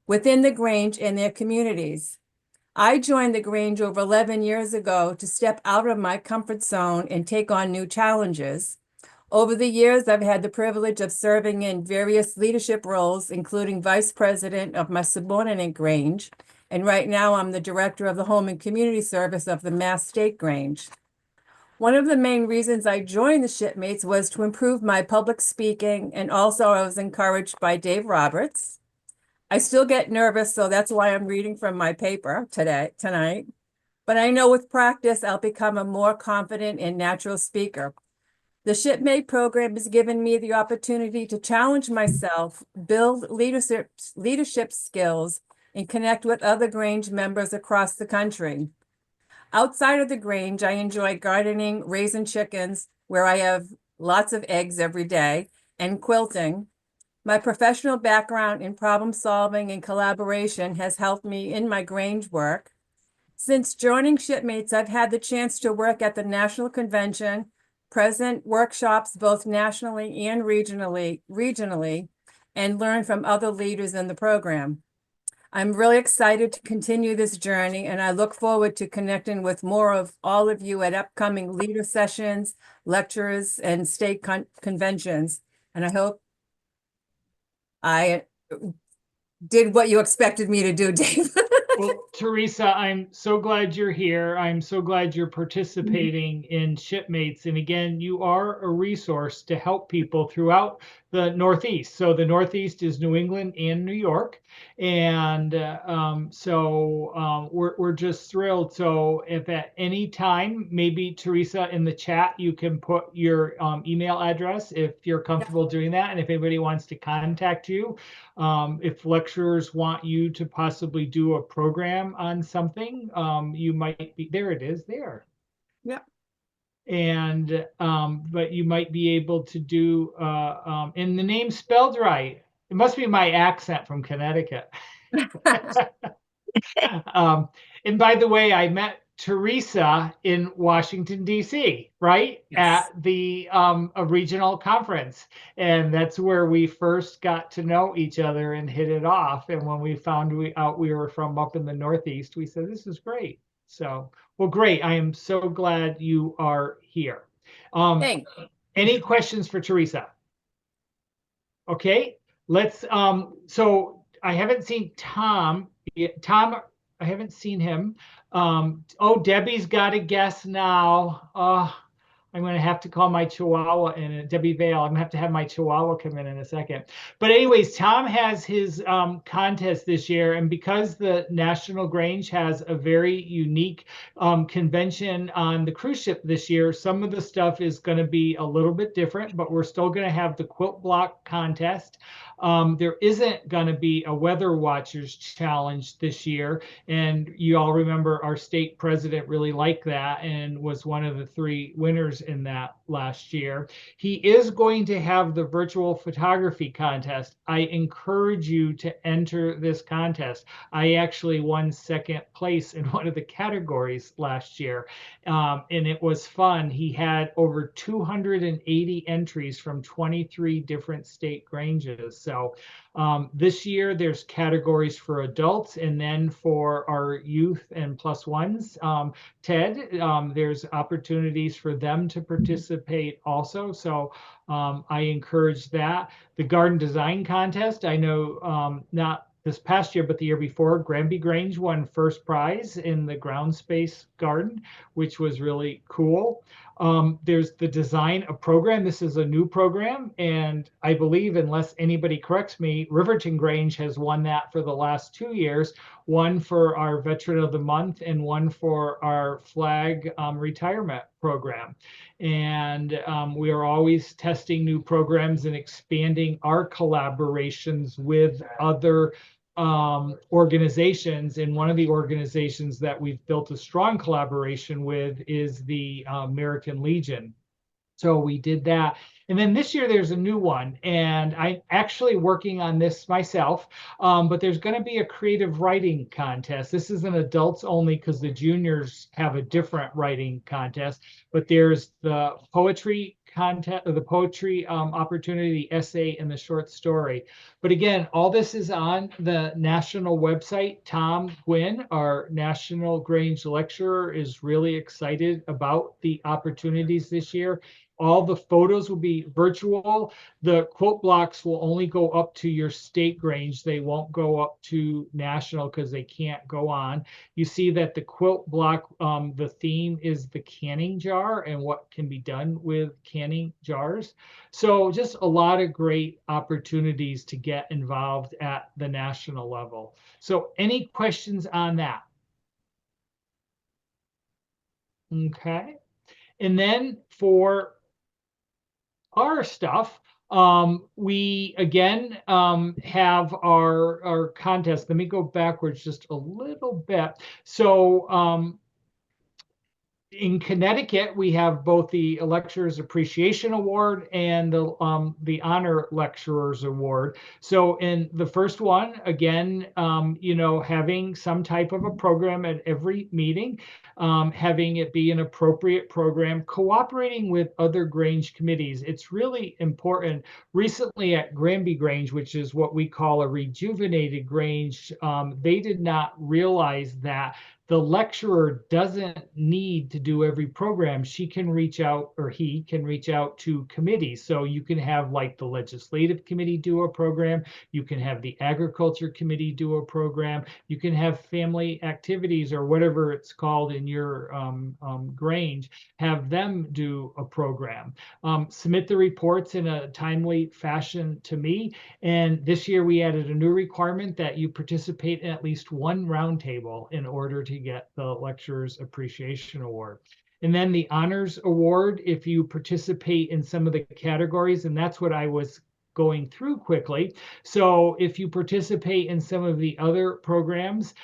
within the Grange and their communities. I joined the Grange over 11 years ago to step out of my comfort zone and take on new challenges. Over the years, I've had the privilege of serving in various leadership roles, including vice president of my subordinate Grange. And right now, I'm the director of the Home and Community Service of the Mass State Grange. One of the main reasons I joined the Shipmates was to improve my public speaking, and also I was encouraged by Dave Roberts. I still get nervous, so that's why I'm reading from my paper tonight. But I know with practice, I'll become a more confident and natural speaker. The Shipmate program has given me the opportunity to challenge myself, build leadership skills, and connect with other Grange members across the country. Outside of the Grange, I enjoy gardening, raising chickens, where I have lots of eggs every day, and quilting. My professional background in problem solving and collaboration has helped me in my Grange work. Since joining Shipmates, I've had the chance to work at the National Convention, present workshops both nationally and regionally, and learn from other leaders in the program. I'm really excited to continue this journey, and I look forward to connecting with more of all of you at upcoming leader sessions, lectures, and state conventions. And I hope I did what you expected me to do, Dave. Well, Teresa, I'm so glad you're here. I'm so glad you're participating in Shipmates. And again, you are a resource to help people throughout the Northeast. So the Northeast is New England and New York. And we're just thrilled. So if at any time, maybe Teresa, in the chat, you can put your email address if you're comfortable doing that. And if anybody wants to contact you, if lecturers want you to possibly do a program on something, you might be, there it is there. Yeah. And, but you might be able to do, and the name spelled right. It must be my accent from Connecticut. And by the way, I met Teresa in Washington, D.C., right? Yes. At the a regional conference. And that's where we first got to know each other and hit it off. And when we found out we were from up in the Northeast, we said, this is great. So, well, great. I am so glad you are here. Thanks. Any questions for Teresa? Okay, let's, so I haven't seen Tom. Tom, I haven't seen him. Oh, Debbie's got a guess now. I'm going to have to call my Chihuahua in, Debbie Vale. I'm going to have my Chihuahua come in a second. But anyways, Tom has his contest this year. And because the National Grange has a very unique convention on the cruise ship this year, some of the stuff is going to be a little bit different, but we're still going to have the quilt block contest. There isn't going to be a Weather Watchers Challenge this year. And you all remember our state president really liked that and was one of the 3 winners in that last year. He is going to have the virtual photography contest. I encourage you to enter this contest. I actually won 2nd place in one of the categories last year, and it was fun. He had over 280 entries from 23 different state Granges. So this year there's categories for adults, and then for our youth and plus ones, Ted, there's opportunities for them to participate also. So I encourage that. The garden design contest, I know not this past year, but the year before, Granby Grange won first prize in the ground space garden, which was really cool. There's the design a program. This is a new program. And I believe, unless anybody corrects me, Riverton Grange has won that for the last 2 years, one for our Veteran of the Month and one for our flag retirement program. And we are always testing new programs and expanding our collaborations with other organizations. And one of the organizations that we've built a strong collaboration with is the American Legion. So we did that. And then this year there's a new one, and I'm actually working on this myself, but there's going to be a creative writing contest. This is an adults only because the juniors have a different writing contest, but there's the poetry contest, or the poetry opportunity, the essay, and the short story. But again, all this is on the national website. Tom Gwynn, our National Grange lecturer, is really excited about the opportunities this year. All the photos will be virtual. The quote blocks will only go up to your state Grange. They won't go up to national because they can't go on. You see that the quilt block, the theme is the canning jar and what can be done with canning jars. So just a lot of great opportunities to get involved at the national level. So any questions on that? Okay. And then for our stuff, we again have our contest. Let me go backwards just a little bit. So in Connecticut, we have both the Lecturers Appreciation Award and the Honor Lecturers Award. So in the first one, again, you know, having some type of a program at every meeting, having it be an appropriate program, cooperating with other Grange committees. It's really important. Recently at Granby Grange, which is what we call a rejuvenated Grange, they did not realize that the lecturer doesn't need to do every program. She can reach out, or he can reach out to committees. So you can have like the legislative committee do a program. You can have the agriculture committee do a program. You can have family activities or whatever it's called in your Grange, have them do a program. Submit the reports in a timely fashion to me. And this year we added a new requirement that you participate in at least one roundtable in order to get the Lecturers Appreciation Award. And then the Honors Award, if you participate in some of the categories, and that's what I was going through quickly. So if you participate in some of the other programs,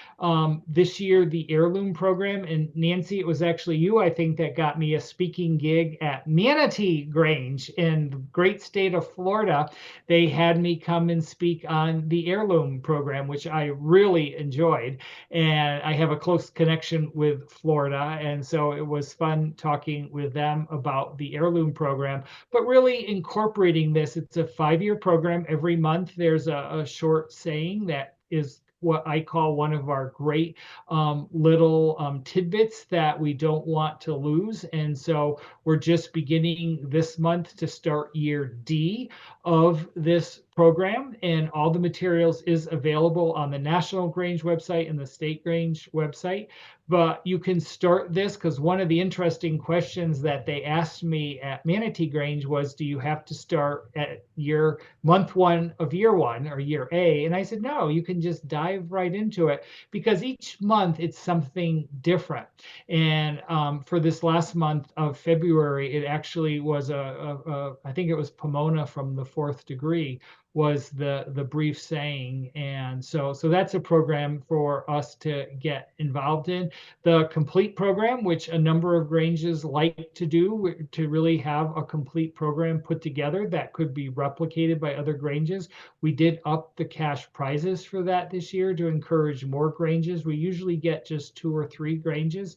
this year, the heirloom program, and Nancy, it was actually you, I think, that got me a speaking gig at Manatee Grange in the great state of Florida. They had me come and speak on the heirloom program, which I really enjoyed. And I have a close connection with Florida. And so it was fun talking with them about the heirloom program, but really incorporating this. It's a 5-year program. Every month there's a short saying that is what I call one of our great little tidbits that we don't want to lose. And so we're just beginning this month to start year D of this program, and all the materials is available on the National Grange website and the State Grange website. But you can start this because one of the interesting questions that they asked me at Manatee Grange was, do you have to start at year month 1 of year 1 or year A? And I said, no, you can just dive right into it because each month it's something different. And for this last month of February, it actually was I think it was Pomona from the 4th degree was the brief saying. And so that's a program for us to get involved in. The complete program, which a number of Granges like to do, to really have a complete program put together that could be replicated by other Granges. We did up the cash prizes for that this year to encourage more Granges. We usually get just 2 or 3 Granges.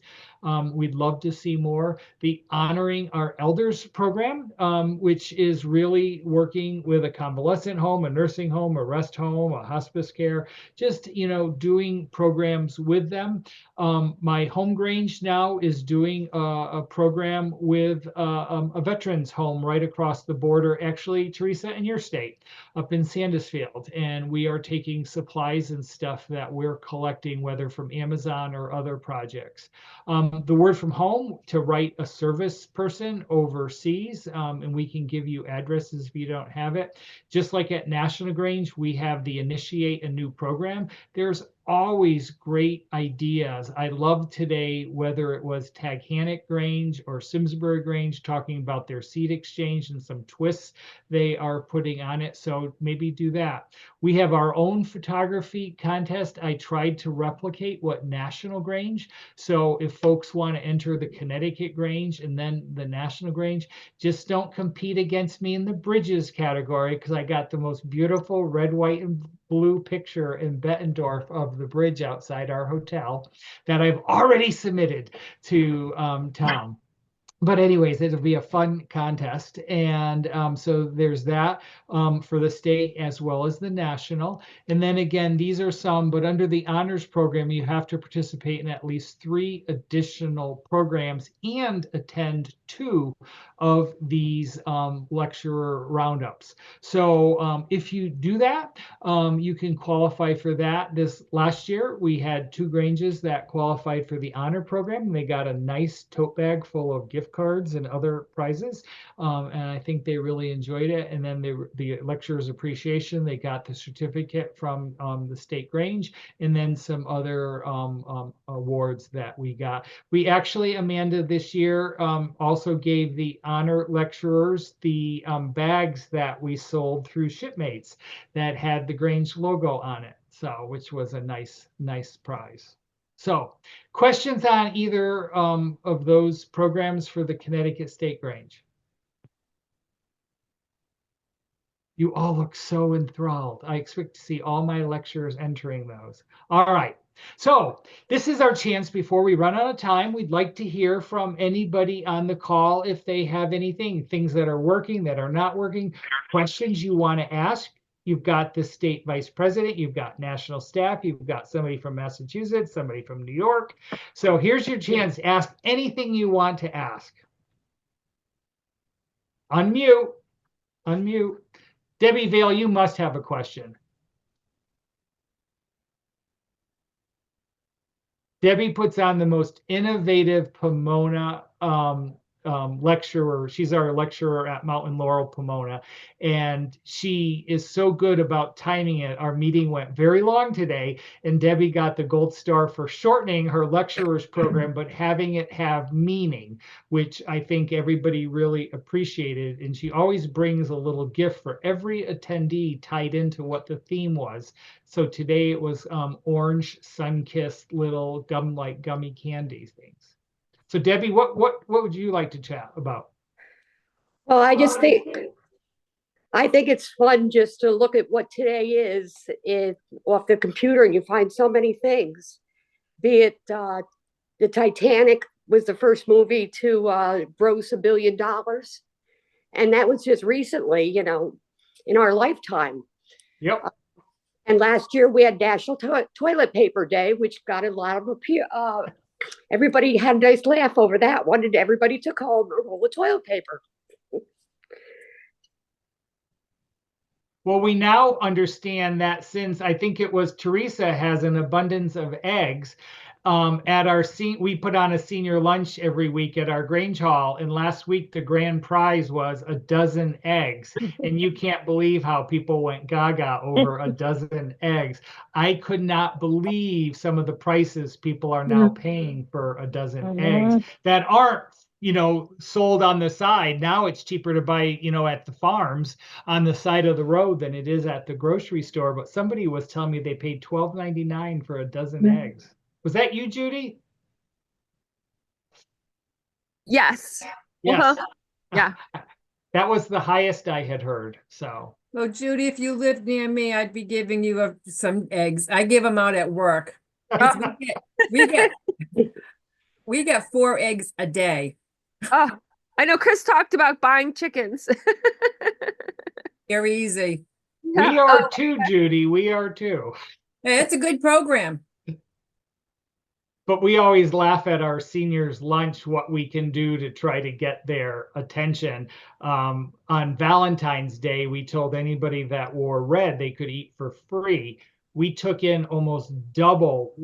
We'd love to see more. The Honoring Our Elders program, which is really working with a convalescent home, a nursing home, a rest home, a hospice care, just, you know, doing programs with them. My home Grange now is doing a program with a veterans home right across the border, actually, Teresa, in your state, up in Sandusfield. And we are taking supplies and stuff that we're collecting, whether from Amazon or other projects. The Word from Home, to write a service person overseas, and we can give you addresses if you don't have it. Just like at National Grange, we have the Initiate a New Program. There's always great ideas. I love today, whether it was Taghannock Grange or Simsbury Grange, talking about their seed exchange and some twists they are putting on it. So maybe do that. We have our own photography contest. I tried to replicate what National Grange. So if folks want to enter the Connecticut Grange and then the National Grange, just don't compete against me in the bridges category, because I got the most beautiful red, white, and blue picture in Bettendorf of the bridge outside our hotel that I've already submitted to Tom. but anyways, it'll be a fun contest. And so there's that for the state as well as the national. And then again, these are some, but under the honors program, you have to participate in at least 3 additional programs and attend 2 of these lecturer roundups. So if you do that, you can qualify for that. This last year, we had 2 Granges that qualified for the honor program. They got a nice tote bag full of gift cards and other prizes. And I think they really enjoyed it. And then the lecturer's appreciation, they got the certificate from the state Grange, and then some other awards that we got. We actually, Amanda, this year also gave the honor lecturers the bags that we sold through Shipmates that had the Grange logo on it. So, which was a nice prize. So, questions on either of those programs for the Connecticut State Grange? You all look so enthralled. I expect to see all my lecturers entering those. All right. So this is our chance before we run out of time. We'd like to hear from anybody on the call if they have anything, things that are working, that are not working, questions you want to ask. You've got the state vice president, you've got national staff, you've got somebody from Massachusetts, somebody from New York. So here's your chance. Ask anything you want to ask. Unmute. Unmute. Debbie Vale, you must have a question. Debbie puts on the most innovative Pomona lecturer. She's our lecturer at Mountain Laurel, Pomona, and she is so good about timing it. Our meeting went very long today, and Debbie got the gold star for shortening her lecturer's program, but having it have meaning, which I think everybody really appreciated. And she always brings a little gift for every attendee tied into what the theme was. So today it was orange sun-kissed little gum-like gummy candy things. So Debbie, what would you like to chat about? Well, I think it's fun just to look at what today is off the computer, and you find so many things. Be it the Titanic was the first movie to gross $1 billion, and that was just recently, in our lifetime. Yep. And last year we had National Toilet Paper Day, which got a lot of appeal. Everybody had a nice laugh over that one, and everybody took home a roll of toilet paper. Well, we now understand that since I think it was Teresa has an abundance of eggs, at our we put on a senior lunch every week at our Grange Hall, and last week the grand prize was a dozen eggs, and you can't believe how people went gaga over a dozen eggs. I could not believe some of the prices people are now paying for a dozen eggs that aren't sold on the side. Now it's cheaper to buy, at the farms on the side of the road than it is at the grocery store. But somebody was telling me they paid $12.99 for a dozen eggs. Was that you, Judy? Yes. Yes. Yeah. That was the highest I had heard. So. Well, Judy, if you lived near me, I'd be giving you some eggs. I give them out at work. We get 4 eggs a day. Oh, I know Chris talked about buying chickens. Very easy. Yeah. We are too, Judy. We are too. Hey, it's a good program. But we always laugh at our seniors' lunch, what we can do to try to get their attention. On Valentine's Day, we told anybody that wore red they could eat for free. We took in almost double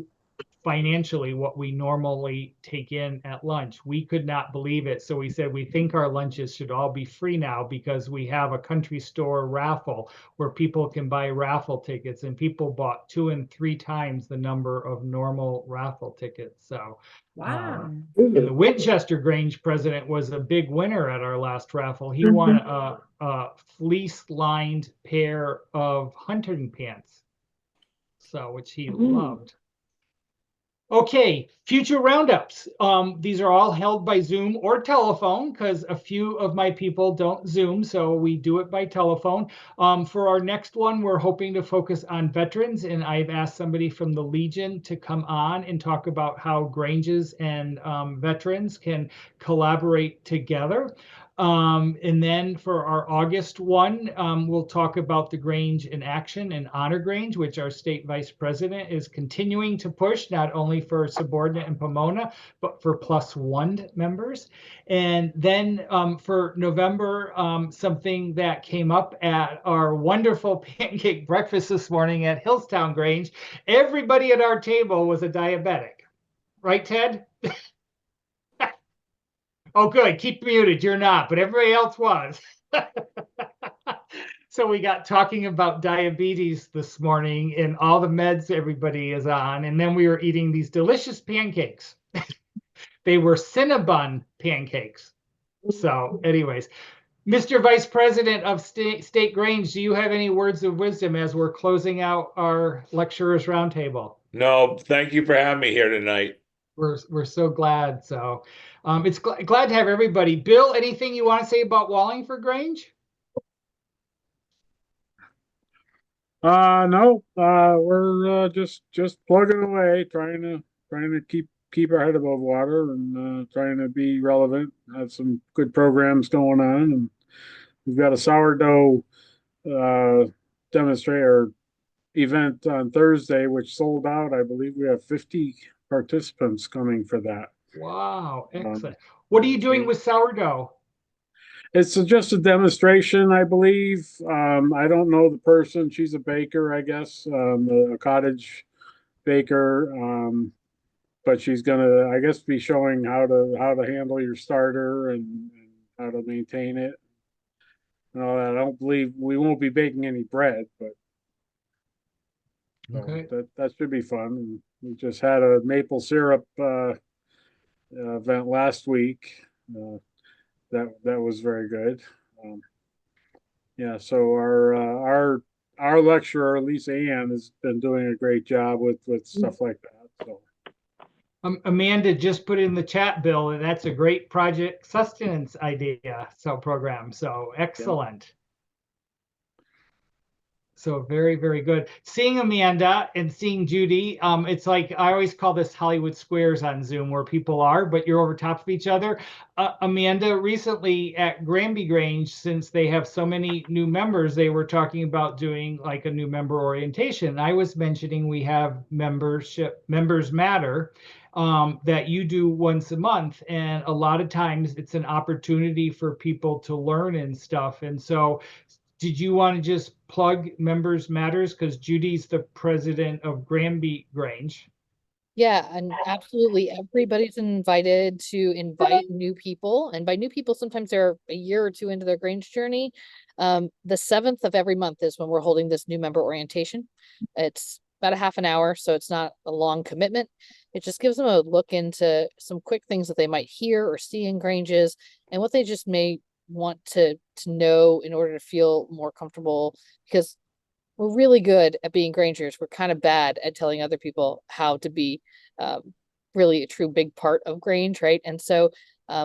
financially what we normally take in at lunch. We could not believe it. So we said, we think our lunches should all be free now because we have a country store raffle where people can buy raffle tickets, and people bought 2 and 3 times the number of normal raffle tickets. So wow. And the Winchester Grange president was a big winner at our last raffle. He won a fleece-lined pair of hunting pants, so which he loved. Okay, future roundups. These are all held by Zoom or telephone because a few of my people don't Zoom, so we do it by telephone. For our next one, we're hoping to focus on veterans, and I've asked somebody from the Legion to come on and talk about how Granges and veterans can collaborate together. And then for our August one, we'll talk about the Grange in Action and Honor Grange, which our state vice president is continuing to push, not only for subordinate and Pomona, but for +1 members. And then for November, something that came up at our wonderful pancake breakfast this morning at Hillstown Grange, everybody at our table was a diabetic. Right, Ted? Oh, good. Keep muted. You're not, but everybody else was. So we got talking about diabetes this morning and all the meds everybody is on. And then we were eating these delicious pancakes. They were Cinnabon pancakes. So anyways, Mr. Vice President of State Grange, do you have any words of wisdom as we're closing out our lecturers roundtable? No, thank you for having me here tonight. We're so glad. So it's glad to have everybody. Bill, anything you want to say about Wallingford Grange? No, we're just plugging away, trying to keep our head above water and trying to be relevant. Have some good programs going on, and we've got a sourdough demonstrator event on Thursday, which sold out. I believe we have 50 participants coming for that. Wow, excellent. What are you doing with sourdough? It's just a demonstration, I believe. I don't know the person. She's a baker, I guess, a cottage baker. But she's gonna, I guess, be showing how to handle your starter and how to maintain it and all that. I don't believe we won't be baking any bread, but okay. That should be fun. And we just had a maple syrup event last week. That was very good. Yeah, so our lecturer Lisa Ann has been doing a great job with stuff like that. So Amanda just put in the chat, Bill, and that's a great project sustenance idea. So program. So excellent. Yeah. So very, very good. Seeing Amanda and seeing Judy, it's like I always call this Hollywood Squares on Zoom, where people are, but you're over top of each other. Amanda, recently at Granby Grange, since they have so many new members, they were talking about doing like a new member orientation. I was mentioning we have Members Matter that you do once a month, and a lot of times it's an opportunity for people to learn and stuff. And so did you want to just plug Members Matters? Because Judy's the president of Granby Grange. Yeah, and absolutely everybody's invited to invite new people. And by new people, sometimes they're a year or two into their Grange journey. The 7th of every month is when we're holding this new member orientation. It's about a half an hour, so it's not a long commitment. It just gives them a look into some quick things that they might hear or see in Granges and what they just may want to know in order to feel more comfortable, because we're really good at being Grangers. We're kind of bad at telling other people how to be really a true big part of Grange, right? And so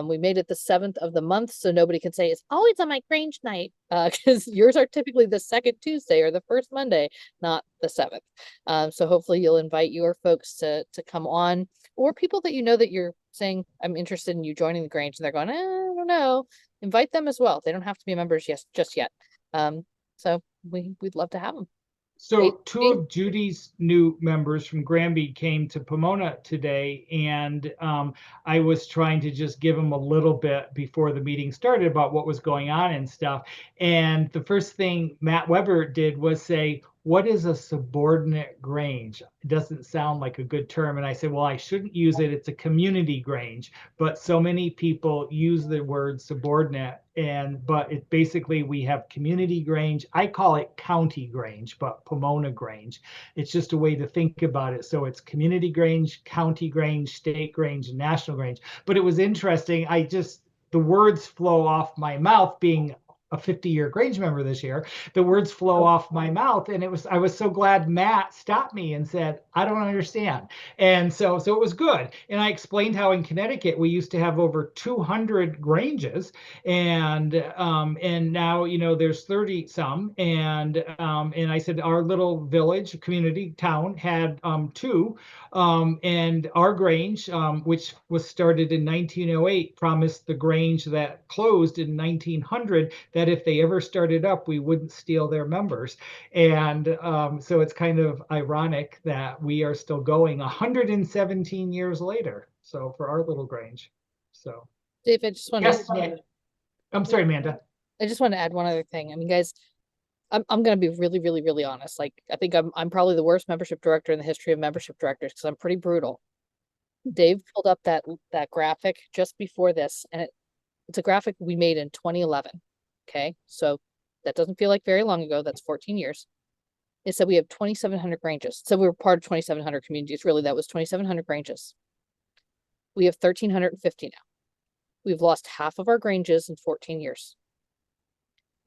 we made it the 7th of the month, so nobody can say it's always on my Grange night, because yours are typically the 2nd Tuesday or the 1st Monday, not the 7th. So hopefully you'll invite your folks to come on, or people that you know that you're saying, I'm interested in you joining the Grange, and they're going, I don't know. Invite them as well. They don't have to be members just yet. So we'd love to have them. So two of Judy's new members from Granby came to Pomona today, and I was trying to just give them a little bit before the meeting started about what was going on and stuff. And the first thing Matt Weber did was say, what is a subordinate Grange? It doesn't sound like a good term. And I said, well, I shouldn't use it. It's a community Grange. But so many people use the word subordinate. But it basically, we have community Grange. I call it county Grange, but Pomona Grange. It's just a way to think about it. So it's community Grange, county Grange, state Grange, and national Grange. But it was interesting. The words flow off my mouth being a 50-year Grange member this year, the words flow off my mouth. And I was so glad Matt stopped me and said, I don't understand. And so it was good. And I explained how in Connecticut, we used to have over 200 Granges, and now, there's 30 some. And I said, our little village, community, town had 2. And our Grange, which was started in 1908, promised the Grange that closed in 1900 that if they ever started up, we wouldn't steal their members. And so it's kind of ironic that we are still going 117 years later. So for our little Grange. So Dave, I just want yes, to. I'm sorry, Amanda. I just want to add one other thing. I mean, guys, I'm going to be really, really, really honest. Like, I think I'm probably the worst membership director in the history of membership directors because I'm pretty brutal. Dave pulled up that graphic just before this, and it's a graphic we made in 2011. Okay, so that doesn't feel like very long ago. That's 14 years. It said we have 2,700 Granges. So we were part of 2,700 communities. Really, that was 2,700 Granges. We have 1,350 now. We've lost half of our Granges in 14 years.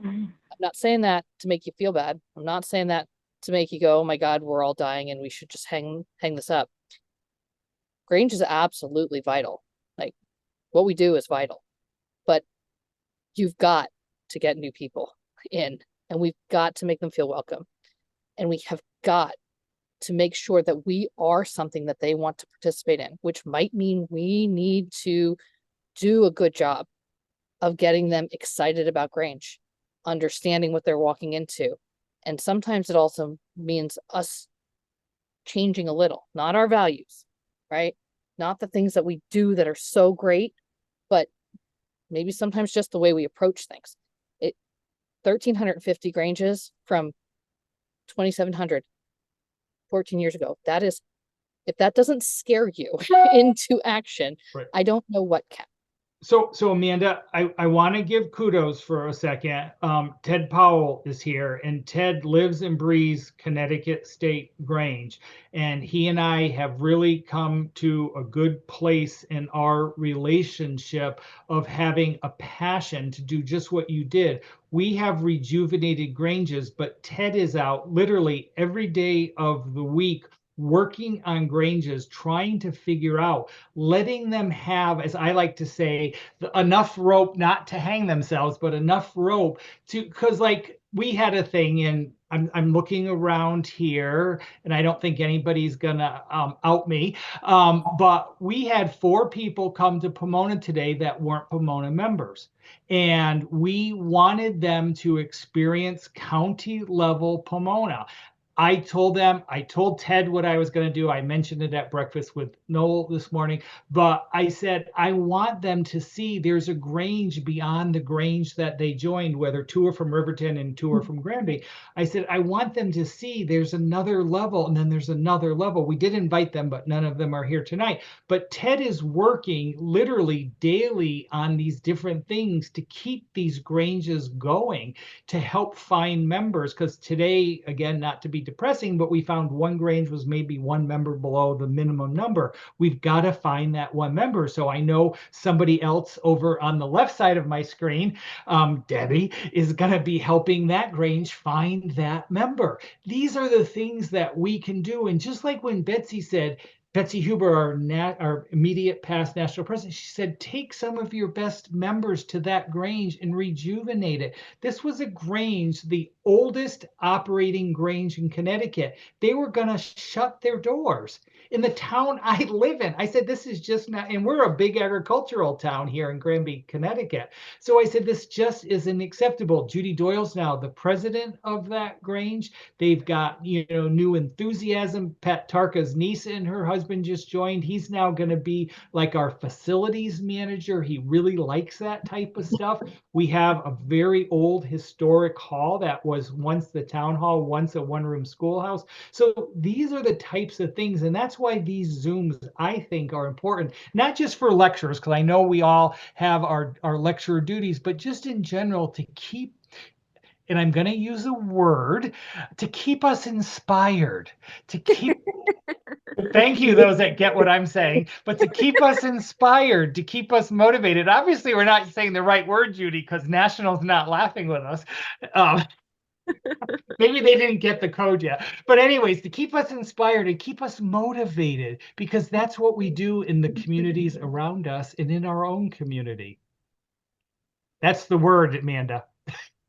I'm not saying that to make you feel bad. I'm not saying that to make you go, oh my God, we're all dying and we should just hang this up. Grange is absolutely vital. Like, what we do is vital. But you've got to get new people in, and we've got to make them feel welcome. And we have got to make sure that we are something that they want to participate in, which might mean we need to do a good job of getting them excited about Grange, understanding what they're walking into. And sometimes it also means us changing a little, not our values, right? Not the things that we do that are so great, but maybe sometimes just the way we approach things. 1,350 Granges from 2,700 14 years ago. That is, if that doesn't scare you into action, Right. I don't know what can. So Amanda, I want to give kudos for a second. Ted Powell is here, and Ted lives and breathes Connecticut State Grange. And he and I have really come to a good place in our relationship of having a passion to do just what you did. We have rejuvenated Granges, but Ted is out literally every day of the week working on Granges, trying to figure out, letting them have, as I like to say, enough rope not to hang themselves, but enough rope to, because like we had a thing, and I'm looking around here, and I don't think anybody's gonna out me, but we had 4 people come to Pomona today that weren't Pomona members. And we wanted them to experience county level Pomona. I told Ted what I was going to do. I mentioned it at breakfast with Noel this morning, but I said, I want them to see there's a Grange beyond the Grange that they joined, whether 2 are from Riverton and 2 are from Granby. I said, I want them to see there's another level, and then there's another level. We did invite them, but none of them are here tonight. But Ted is working literally daily on these different things to keep these Granges going, to help find members. Because today, again, not to be depressing, but we found one Grange was maybe 1 member below the minimum number. We've got to find that 1 member. So I know somebody else over on the left side of my screen, Debbie, is going to be helping that Grange find that member. These are the things that we can do. And just like when Betsy said, Betsy Huber, our immediate past national president, she said, take some of your best members to that Grange and rejuvenate it. This was a Grange, the oldest operating Grange in Connecticut. They were going to shut their doors in the town I live in. I said, this is just not, and we're a big agricultural town here in Granby, Connecticut. So I said, this just isn't acceptable. Judy Doyle's now the president of that Grange. They've got, new enthusiasm. Pat Tarka's niece and her husband just joined. He's now going to be like our facilities manager. He really likes that type of stuff. We have a very old historic hall that was once the town hall, once a 1-room schoolhouse. So these are the types of things, and that's why these Zooms, I think, are important, not just for lectures, because I know we all have our lecturer duties, but just in general to keep and I'm going to use a word to keep us inspired, to keep thank you, those that get what I'm saying, but to keep us inspired, to keep us motivated. Obviously, we're not saying the right word, Judy, because National's not laughing with us. Maybe they didn't get the code yet. But anyways, to keep us inspired and keep us motivated, because that's what we do in the communities around us and in our own community. That's the word, Amanda.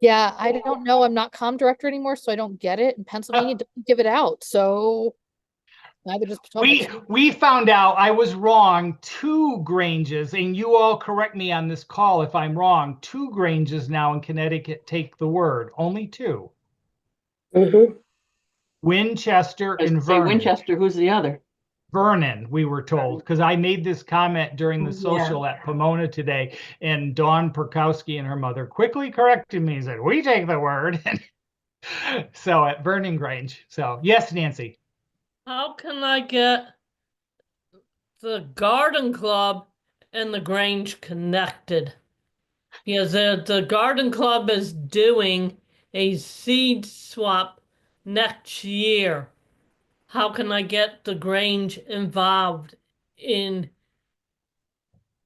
Yeah, I don't know. I'm not comm director anymore, so I don't get it. And Pennsylvania doesn't give it out. So neither does Potomac. We found out I was wrong. 2 Granges, and you all correct me on this call if I'm wrong. 2 Granges now in Connecticut take the word. Only 2. Winchester and Say Vernon. Winchester, who's the other? Vernon, we were told, because I made this comment during the social at Pomona today, and Dawn Perkowski and her mother quickly corrected me and said, we take the word. So at Vernon Grange. So yes, Nancy. How can I get the garden club and the Grange connected? Because the garden club is doing a seed swap next year. How can I get the Grange involved in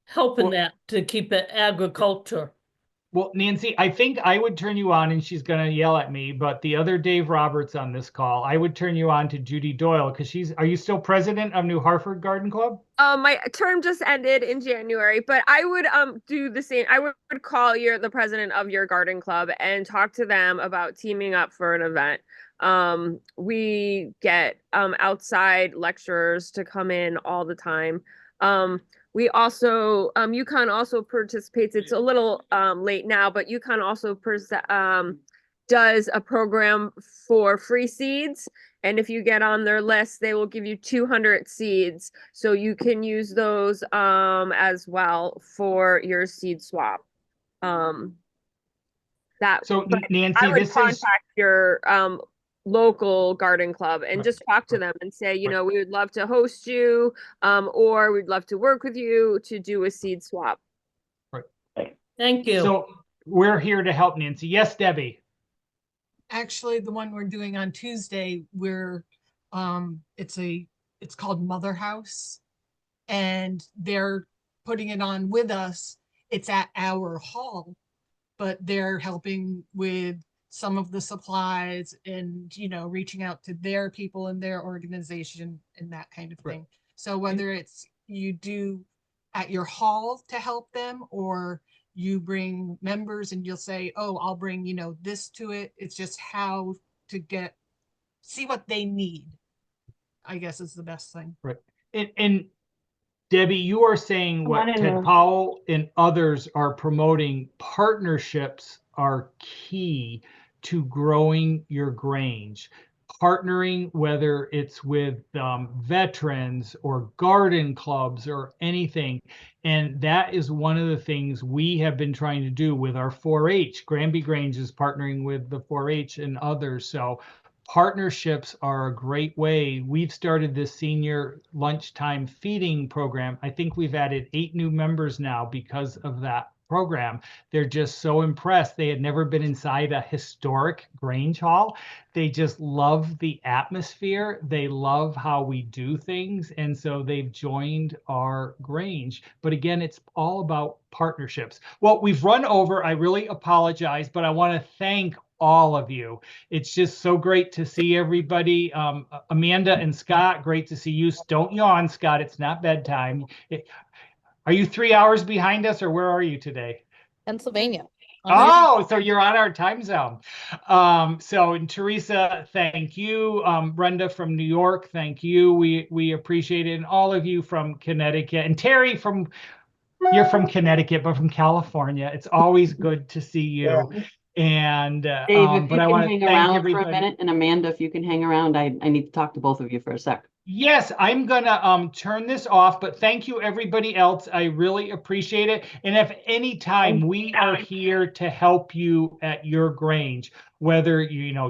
helping that to keep it agriculture? Well, Nancy, I think I would turn you on, and she's going to yell at me, but the other Dave Roberts on this call, I would turn you on to Judy Doyle, because are you still president of New Hartford Garden Club? My term just ended in January, but I would do the same. I would call the president of your garden club and talk to them about teaming up for an event. We get outside lecturers to come in all the time. We also UConn also participates. It's a little late now, but UConn also does a program for free seeds. And if you get on their list, they will give you 200 seeds. So you can use those as well for your seed swap. Nancy, I would contact your local garden club and just talk to them and say, we would love to host you, or we'd love to work with you to do a seed swap. Right. Thank you. So we're here to help, Nancy. Yes, Debbie. Actually, the one we're doing on Tuesday, it's called Mother House, and they're putting it on with us. It's at our hall, but they're helping with some of the supplies and, reaching out to their people in their organization and that kind of thing. Right. So whether it's you do at your hall to help them, or you bring members and you'll say, oh, I'll bring, this to it. It's just how to see what they need, I guess, is the best thing. Right. And Debbie, you are saying what Ted Powell and others are promoting. Partnerships are key to growing your Grange. Partnering, whether it's with veterans or garden clubs or anything. And that is one of the things we have been trying to do with our 4-H. Granby Grange is partnering with the 4-H and others. So partnerships are a great way. We've started this senior lunchtime feeding program. I think we've added 8 new members now because of that program. They're just so impressed. They had never been inside a historic Grange Hall. They just love the atmosphere. They love how we do things. And so they've joined our Grange. But again, it's all about partnerships. Well, we've run over. I really apologize, but I want to thank all of you. It's just so great to see everybody. Amanda and Scott, great to see you. Don't yawn, Scott. It's not bedtime. Are you 3 hours behind us, or where are you today? Pennsylvania. Oh, so you're on our time zone. And Teresa, thank you. Brenda from New York, thank you. We appreciate it. And all of you from Connecticut. And Terry, you're from Connecticut, but from California. It's always good to see you. Yeah. And Dave, if you can hang around for a minute, and Amanda, if you can hang around, I need to talk to both of you for a sec. Yes, I'm gonna turn this off, but thank you everybody else. I really appreciate it. And if any time we are here to help you at your Grange, whether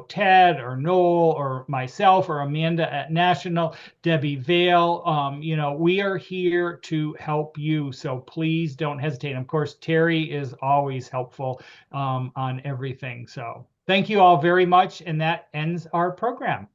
Ted or Noel or myself or Amanda at National, Debbie Vale, we are here to help you. So please don't hesitate. And of course, Terry is always helpful on everything. So Thank you all very much, and that ends our program.